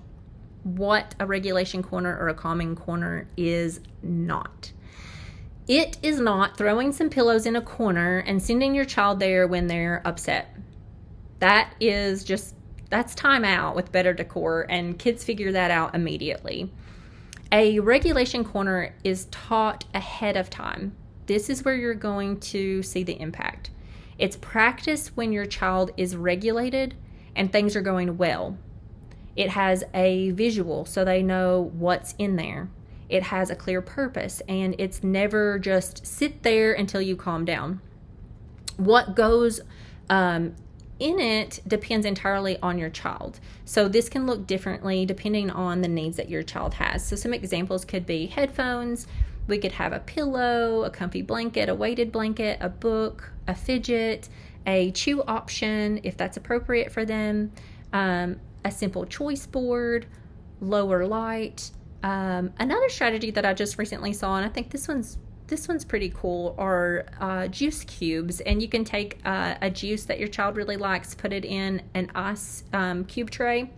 what a regulation corner or a calming corner is not. It is not throwing some pillows in a corner and sending your child there when they're upset. That's time out with better decor, and kids figure that out immediately. A regulation corner is taught ahead of time. This is where you're going to see the impact. It's practice when your child is regulated and things are going well. It has a visual so they know what's in there. It has a clear purpose, and it's never just sit there until you calm down. What goes in it depends entirely on your child. So this can look differently depending on the needs that your child has. So some examples could be headphones. We could have a pillow, a comfy blanket, a weighted blanket, a book, a fidget, a chew option if that's appropriate for them, a simple choice board, lower light. Another strategy that I just recently saw, and I think this one's pretty cool, are juice cubes. And you can take a juice that your child really likes, put it in an ice cube tray,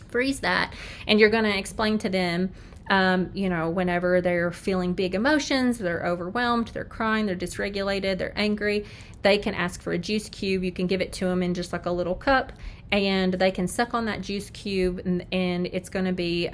freeze that, and you're going to explain to them, whenever they're feeling big emotions, they're overwhelmed, they're crying, they're dysregulated, they're angry, they can ask for a juice cube. You can give it to them in just like a little cup, and they can suck on that juice cube, and it's going to be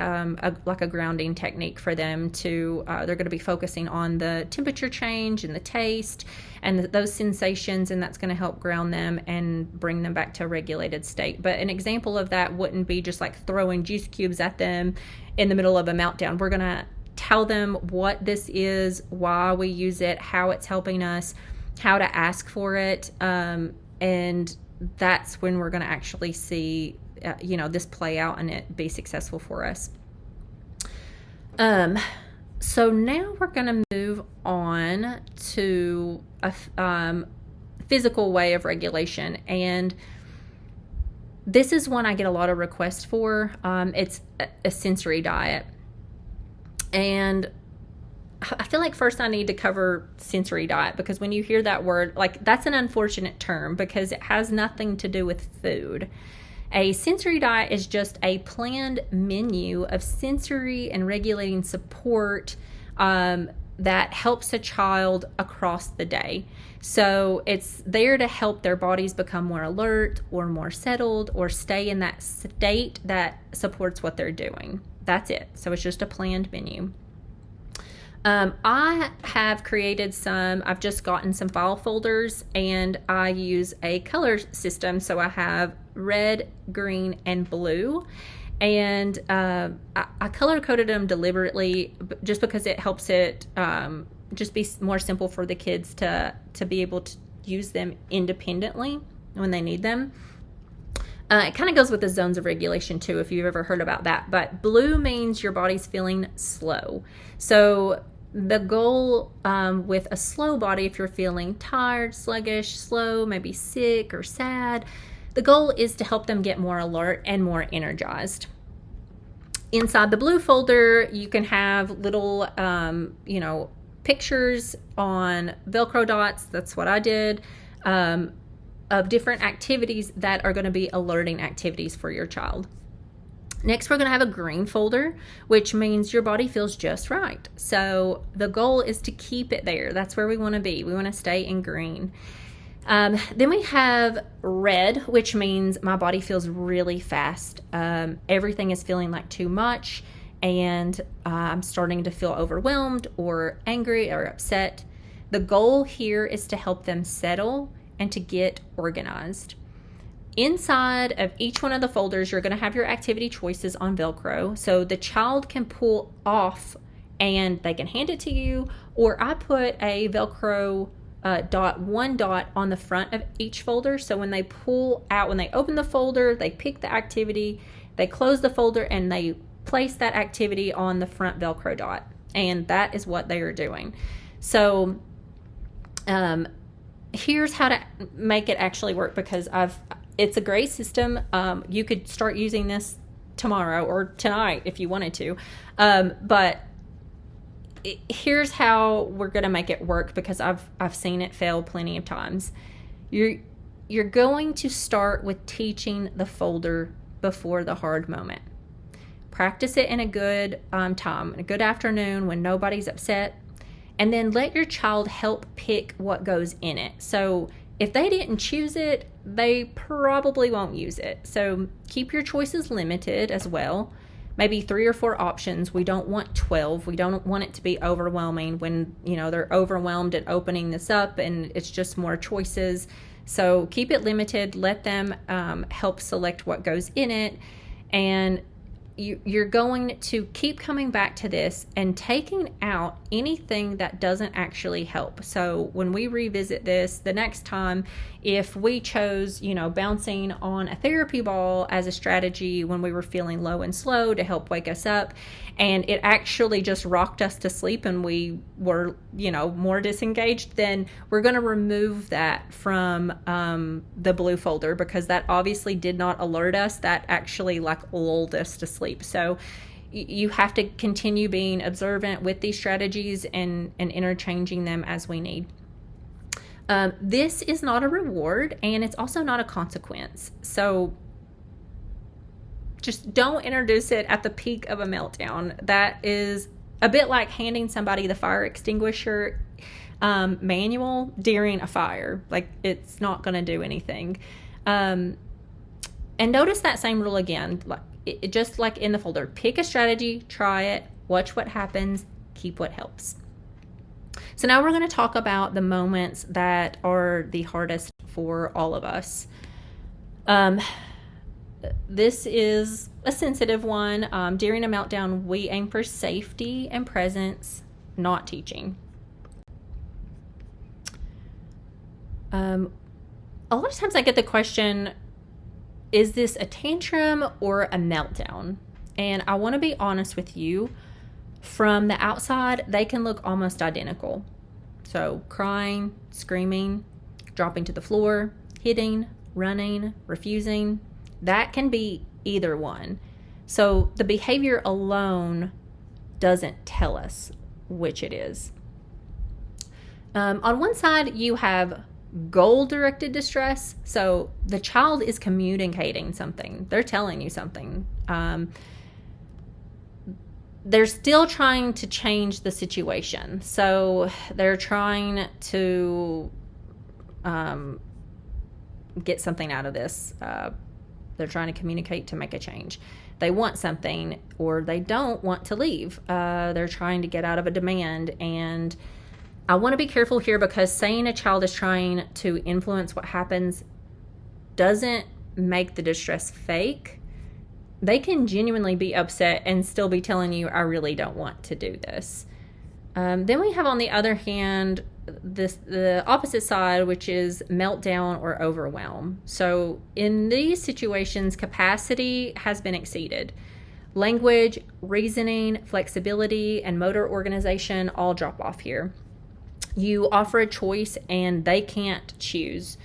like a grounding technique for them to, they're going to be focusing on the temperature change and the taste and those sensations, and that's going to help ground them and bring them back to a regulated state. But an example of that wouldn't be just like throwing juice cubes at them in the middle of a meltdown. We're going to tell them what this is, why we use it, how it's helping us, how to ask for it, and that's when we're going to actually see this play out and it be successful for us. So now we're going to move on to a physical way of regulation, and this is one I get a lot of requests for. It's a sensory diet, and I feel like first I need to cover sensory diet, because when you hear that word, like, that's an unfortunate term because it has nothing to do with food. A sensory diet is just a planned menu of sensory and regulating support that helps a child across the day. So it's there to help their bodies become more alert or more settled or stay in that state that supports what they're doing. That's it. So it's just a planned menu. I have created I've just gotten some file folders, and I use a color system. So I have red, green, and blue. And I color coded them deliberately just because it helps it just be more simple for the kids to be able to use them independently when they need them. It kind of goes with the zones of regulation too, if you've ever heard about that. But blue means your body's feeling slow. So the goal with a slow body, if you're feeling tired, sluggish, slow, maybe sick or sad, the goal is to help them get more alert and more energized. Inside the blue folder, you can have little, pictures on Velcro dots. That's what I did, of different activities that are going to be alerting activities for your child. Next, we're going to have a green folder, which means your body feels just right. So the goal is to keep it there. That's where we want to be. We want to stay in green. Then we have red, which means my body feels really fast. Everything is feeling like too much, and I'm starting to feel overwhelmed or angry or upset. The goal here is to help them settle and to get organized. Inside of each one of the folders, you're going to have your activity choices on Velcro. So the child can pull off and they can hand it to you, or I put a Velcro one dot on the front of each folder. So when they pull out, when they open the folder, they pick the activity, they close the folder, and they place that activity on the front Velcro dot. And that is what they are doing. So here's how to make it actually work, because it's a great system. You could start using this tomorrow or tonight if you wanted to. But here's how we're going to make it work, because I've seen it fail plenty of times. You're going to start with teaching the folder before the hard moment. Practice it in a good time, a good afternoon when nobody's upset, and then let your child help pick what goes in it. So if they didn't choose it, they probably won't use it. So keep your choices limited as well. Maybe 3 or 4 options. We don't want 12. We don't want it to be overwhelming when, they're overwhelmed at opening this up and it's just more choices. So keep it limited. Let them help select what goes in it. And you're going to keep coming back to this and taking out anything that doesn't actually help. So when we revisit this the next time, if we chose, bouncing on a therapy ball as a strategy when we were feeling low and slow to help wake us up, and it actually just rocked us to sleep and we were, more disengaged, then we're going to remove that from the blue folder, because that obviously did not alert us. That actually lulled us to sleep. So you have to continue being observant with these strategies and interchanging them as we need. This is not a reward, and it's also not a consequence. So just don't introduce it at the peak of a meltdown. That is a bit like handing somebody the fire extinguisher manual during a fire. Like, it's not going to do anything. And notice that same rule again, just like in the folder. Pick a strategy, try it, watch what happens, keep what helps. So now we're going to talk about the moments that are the hardest for all of us. This is a sensitive one. During a meltdown, we aim for safety and presence, not teaching. A lot of times I get the question, is this a tantrum or a meltdown? And I want to be honest with you. From the outside, they can look almost identical. So crying, screaming, dropping to the floor, hitting, running, refusing, that can be either one. So the behavior alone doesn't tell us which it is. On one side, you have goal-directed distress. So the child is communicating something. They're telling you something. They're still trying to change the situation. So they're trying to get something out of this. They're trying to communicate to make a change. They want something, or they don't want to leave. They're trying to get out of a demand. And I want to be careful here, because saying a child is trying to influence what happens doesn't make the distress fake. They can genuinely be upset and still be telling you, I really don't want to do this. Then we have, on the other hand, the opposite side, which is meltdown or overwhelm. So in these situations, capacity has been exceeded. Language, reasoning, flexibility, and motor organization all drop off here. You offer a choice and they can't choose.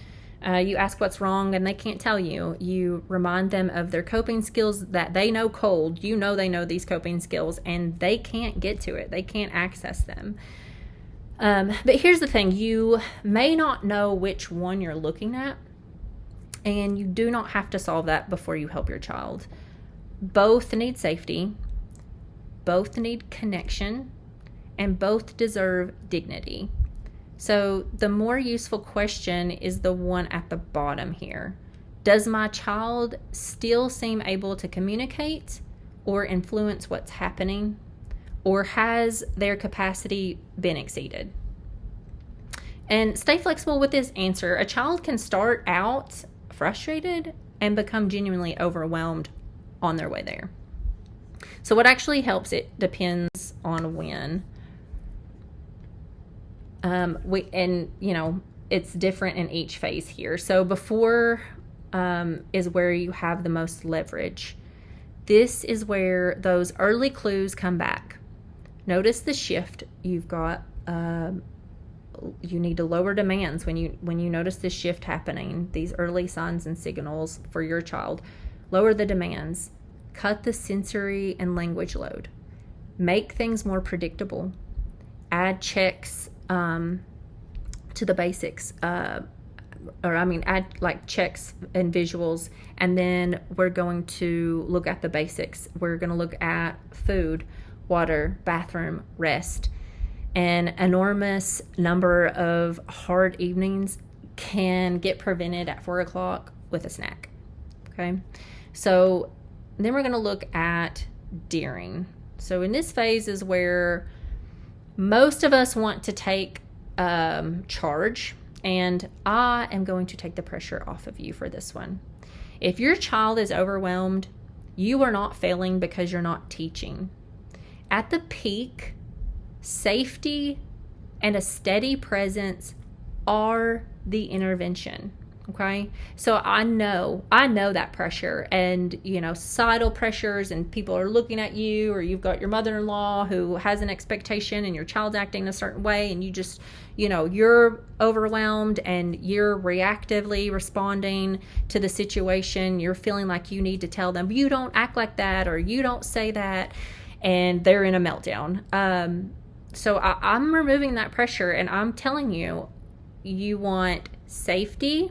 You ask what's wrong and they can't tell you. You remind them of their coping skills that they know cold. You know they know these coping skills and they can't get to it. They can't access them. But here's the thing. You may not know which one you're looking at, and you do not have to solve that before you help your child. Both need safety, both need connection, and both deserve dignity. So the more useful question is the one at the bottom here. Does my child still seem able to communicate or influence what's happening? Or has their capacity been exceeded? And stay flexible with this answer. A child can start out frustrated and become genuinely overwhelmed on their way there. So what actually helps, it depends on when. It's different in each phase here. So before is where you have the most leverage. This is where those early clues come back. Notice the shift. You've got, you need to lower demands when you notice this shift happening, these early signs and signals for your child. Lower the demands. Cut the sensory and language load. Make things more predictable. Add checks to the basics, add like checks and visuals, and then we're going to look at the basics. We're going to look at food, water, bathroom, rest. An enormous number of hard evenings can get prevented at 4 o'clock with a snack. Okay, so then we're going to look at during. So in this phase is where most of us want to take charge, and I am going to take the pressure off of you for this one. If your child is overwhelmed, you are not failing because you're not teaching. At the peak, safety and a steady presence are the intervention. Okay, so I know that pressure, and societal pressures, and people are looking at you, or you've got your mother-in-law who has an expectation and your child's acting a certain way, and you just you're overwhelmed and you're reactively responding to the situation. You're feeling like you need to tell them, you don't act like that, or you don't say that, and they're in a meltdown. So I'm removing that pressure, and I'm telling you, you want safety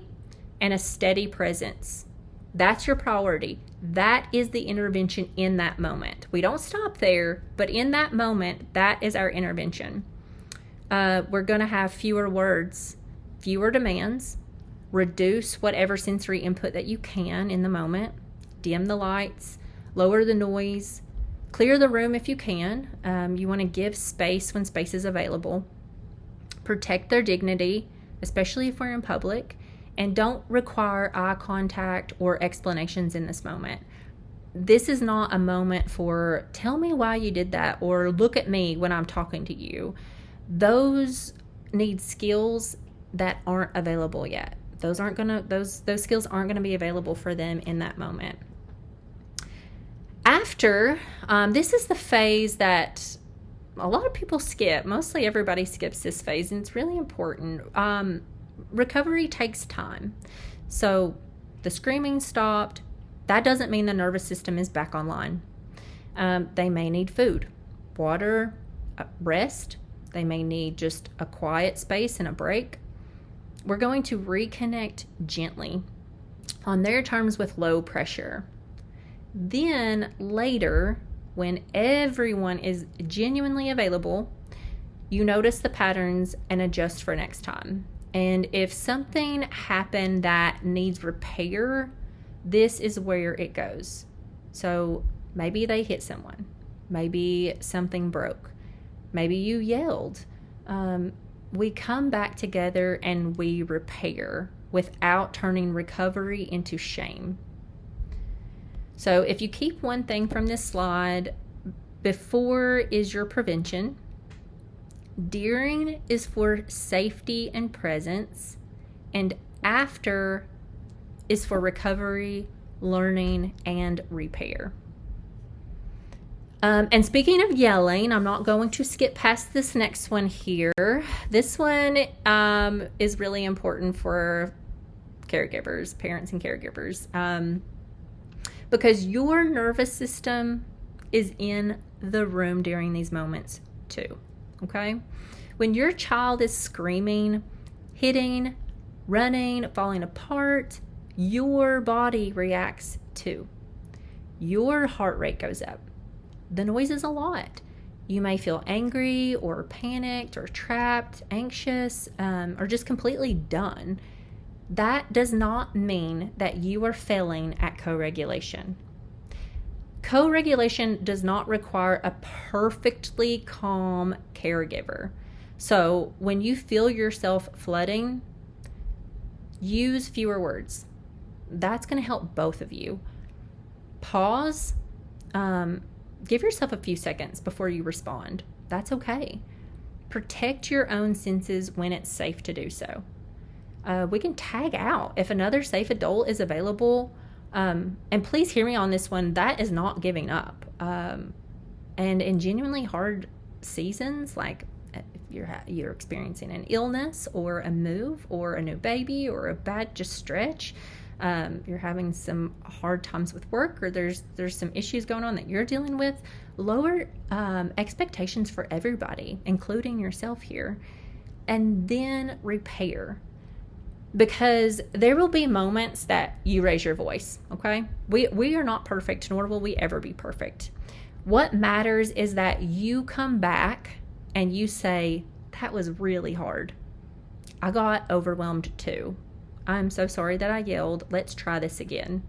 and a steady presence. That's your priority. That is the intervention in that moment. We don't stop there, but in that moment, that is our intervention. We're going to have fewer words, fewer demands, reduce whatever sensory input that you can in the moment, dim the lights, lower the noise, clear the room if you can. You want to give space when space is available. Protect their dignity, especially if we're in public. And don't require eye contact or explanations in this moment. This is not a moment for tell me why you did that, or look at me when I'm talking to you. Those need skills that aren't available yet. Those skills aren't gonna be available for them in that moment. After, this is the phase that a lot of people skip. Mostly everybody skips this phase, and it's really important. Recovery takes time. So the screaming stopped. That doesn't mean the nervous system is back online. They may need food, water, rest. They may need just a quiet space and a break. We're going to reconnect gently on their terms with low pressure. Then later, when everyone is genuinely available, you notice the patterns and adjust for next time. And if something happened that needs repair, this is where it goes. So maybe they hit someone. Maybe something broke. Maybe you yelled. We come back together and we repair without turning recovery into shame. So if you keep one thing from this slide, before is your prevention. During is for safety and presence. And after is for recovery, learning, and repair. And speaking of yelling, I'm not going to skip past this next one here. This one is really important for caregivers, parents and caregivers, because your nervous system is in the room during these moments too, okay? When your child is screaming, hitting, running, falling apart, your body reacts too. Your heart rate goes up. The noise is a lot. You may feel angry or panicked or trapped, anxious, or just completely done. That does not mean that you are failing at co-regulation. Co-regulation does not require a perfectly calm caregiver. So when you feel yourself flooding, use fewer words. That's going to help both of you. Pause. Give yourself a few seconds before you respond. That's okay. Protect your own senses when it's safe to do so. We can tag out if another safe adult is available. And please hear me on this one. That is not giving up. And in genuinely hard seasons, like if you're experiencing an illness or a move or a new baby or a bad just stretch, you're having some hard times with work, or there's some issues going on that you're dealing with, lower expectations for everybody, including yourself here, and then repair. Because there will be moments that you raise your voice, okay? We are not perfect, nor will we ever be perfect. What matters is that you come back and you say, that was really hard. I got overwhelmed too. I'm so sorry that I yelled. Let's try this again.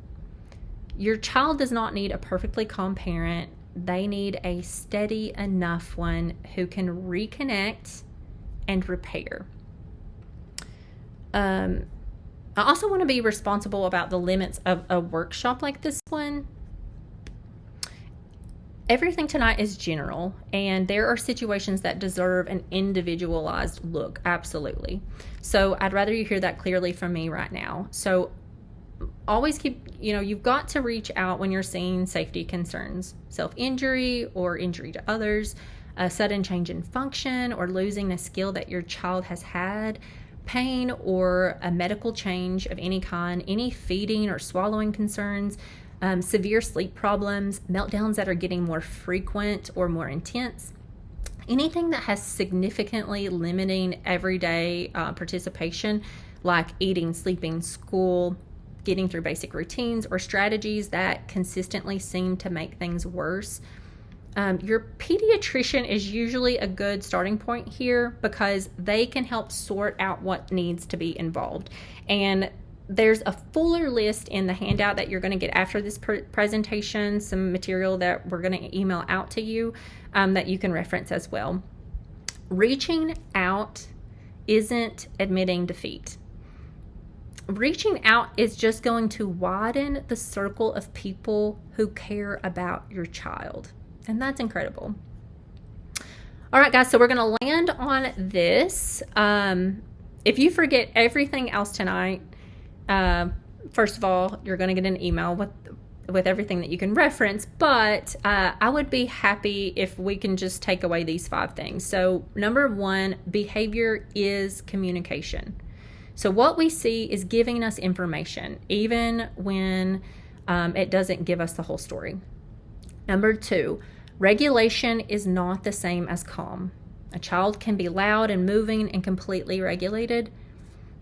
Your child does not need a perfectly calm parent. They need a steady enough one who can reconnect and repair. I also want to be responsible about the limits of a workshop like this one. Everything tonight is general, and there are situations that deserve an individualized look, absolutely. So I'd rather you hear that clearly from me right now. So always you've got to reach out when you're seeing safety concerns, self-injury or injury to others, a sudden change in function or losing a skill that your child has had, pain or a medical change of any kind, any feeding or swallowing concerns, severe sleep problems, meltdowns that are getting more frequent or more intense, anything that has significantly limiting everyday participation, like eating, sleeping, school, getting through basic routines, or strategies that consistently seem to make things worse. Your pediatrician is usually a good starting point here because they can help sort out what needs to be involved. And there's a fuller list in the handout that you're going to get after this presentation, some material that we're going to email out to you that you can reference as well. Reaching out isn't admitting defeat. Reaching out is just going to widen the circle of people who care about your child. And that's incredible. All right, guys, so we're going to land on this. If you forget everything else tonight, first of all, you're going to get an email with with everything that you can reference, but I would be happy if we can just take away these 5 things. So number 1, behavior is communication. So what we see is giving us information, even when it doesn't give us the whole story. Number 2, regulation is not the same as calm. A child can be loud and moving and completely regulated.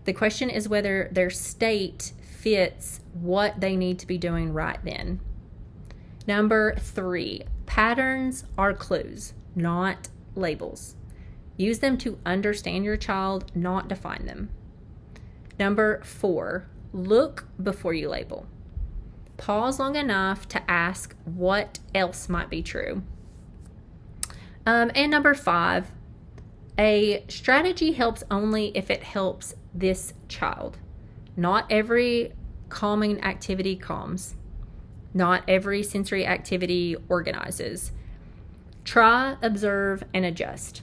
The question is whether their state fits what they need to be doing right then. Number 3, patterns are clues, not labels. Use them to understand your child, not define them. Number 4, look before you label. Pause long enough to ask what else might be true. And number 5, a strategy helps only if it helps this child. Not every calming activity calms. Not every sensory activity organizes. Try, observe, and adjust.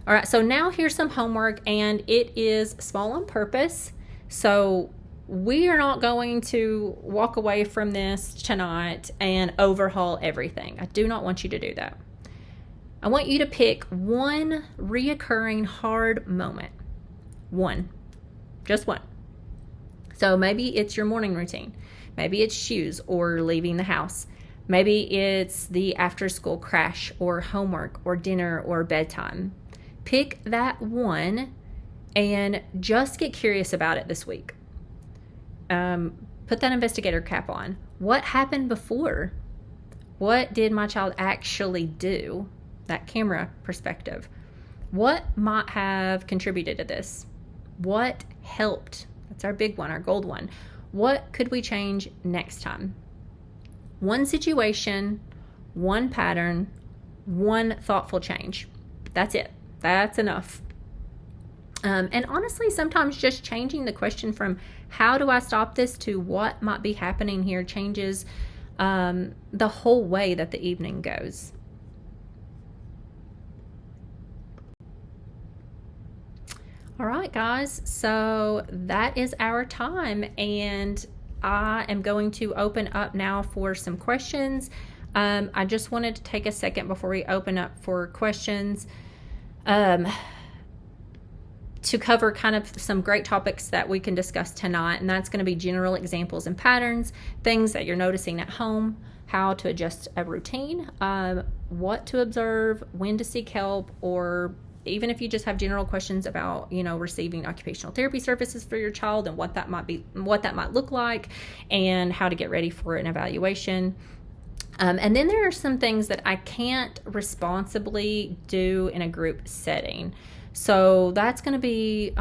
All right, so now here's some homework, and it is small on purpose. So we are not going to walk away from this tonight and overhaul everything. I do not want you to do that. I want you to pick one reoccurring hard moment. One. Just one. So maybe it's your morning routine. Maybe it's shoes or leaving the house. Maybe it's the after-school crash or homework or dinner or bedtime. Pick that one and just get curious about it this week. Put that investigator cap on. What happened before? What did my child actually do? That camera perspective. What might have contributed to this? What helped? That's our big one, our gold one. What could we change next time? One situation, one pattern, one thoughtful change. That's it. That's enough. And honestly, sometimes just changing the question from how do I stop this to what might be happening here changes the whole way that the evening goes. All right, guys, so that is our time, and I am going to open up now for some questions. I just wanted to take a second before we open up for questions to cover kind of some great topics that we can discuss tonight, and that's going to be general examples and patterns, things that you're noticing at home, how to adjust a routine, what to observe, when to seek help, or even if you just have general questions about, receiving occupational therapy services for your child and what that might look like, and how to get ready for an evaluation. And then there are some things that I can't responsibly do in a group setting. So that's going to be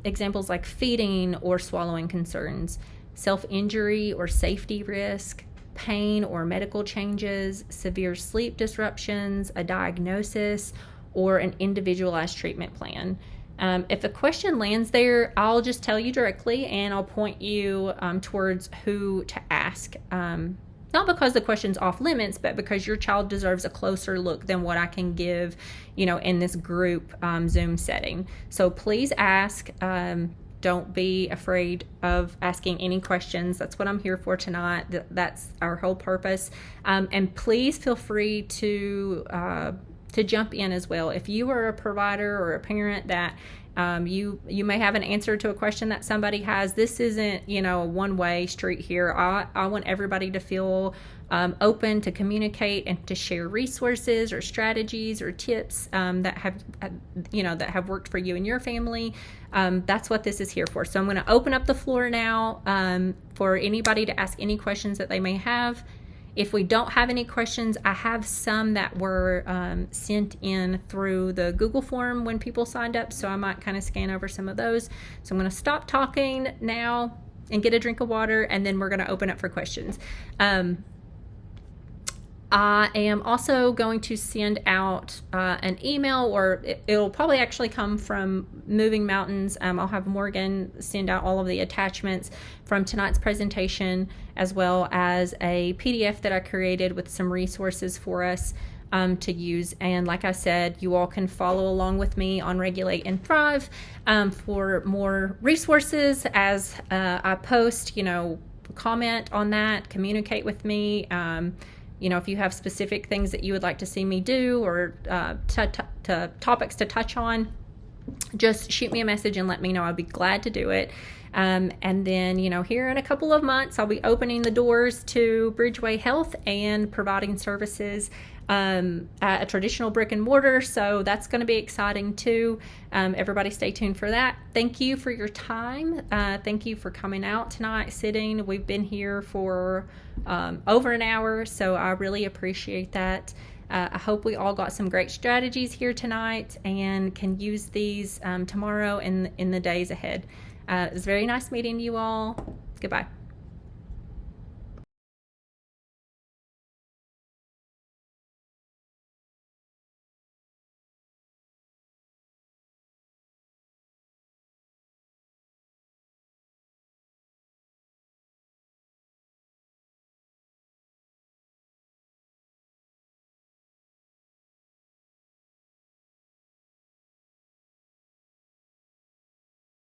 examples like feeding or swallowing concerns, self-injury or safety risk, pain or medical changes, severe sleep disruptions, a diagnosis, or an individualized treatment plan. If a question lands there, I'll just tell you directly and I'll point you towards who to ask. Not because the question's off limits, but because your child deserves a closer look than what I can give, in this group Zoom setting. So please ask. Don't be afraid of asking any questions. That's what I'm here for tonight. That's our whole purpose. And please feel free to jump in as well. If you are a provider or a parent that you may have an answer to a question that somebody has, this isn't, a one-way street here. I want everybody to feel open to communicate and to share resources or strategies or tips that have worked for you and your family. That's what this is here for. So I'm going to open up the floor now for anybody to ask any questions that they may have. If we don't have any questions, I have some that were sent in through the Google form when people signed up, so I might kind of scan over some of those. So I'm going to stop talking now and get a drink of water, and then we're going to open up for questions. I am also going to send out an email, or it'll probably actually come from Moving Mountains. I'll have Morgan send out all of the attachments from tonight's presentation, as well as a PDF that I created with some resources for us to use. And like I said, you all can follow along with me on Regulate and Thrive for more resources as I post, comment on that, communicate with me. If you have specific things that you would like to see me do, or topics to touch on, just shoot me a message and let me know. I'd be glad to do it. And then, here in a couple of months, I'll be opening the doors to Bridgeway Health and providing services at a traditional brick and mortar. So that's going to be exciting too. Everybody stay tuned for that. Thank you for your time. Thank you for coming out tonight, sitting. We've been here for over an hour, so I really appreciate that. I hope we all got some great strategies here tonight and can use these tomorrow and in the days ahead. It was very nice meeting you all. Goodbye.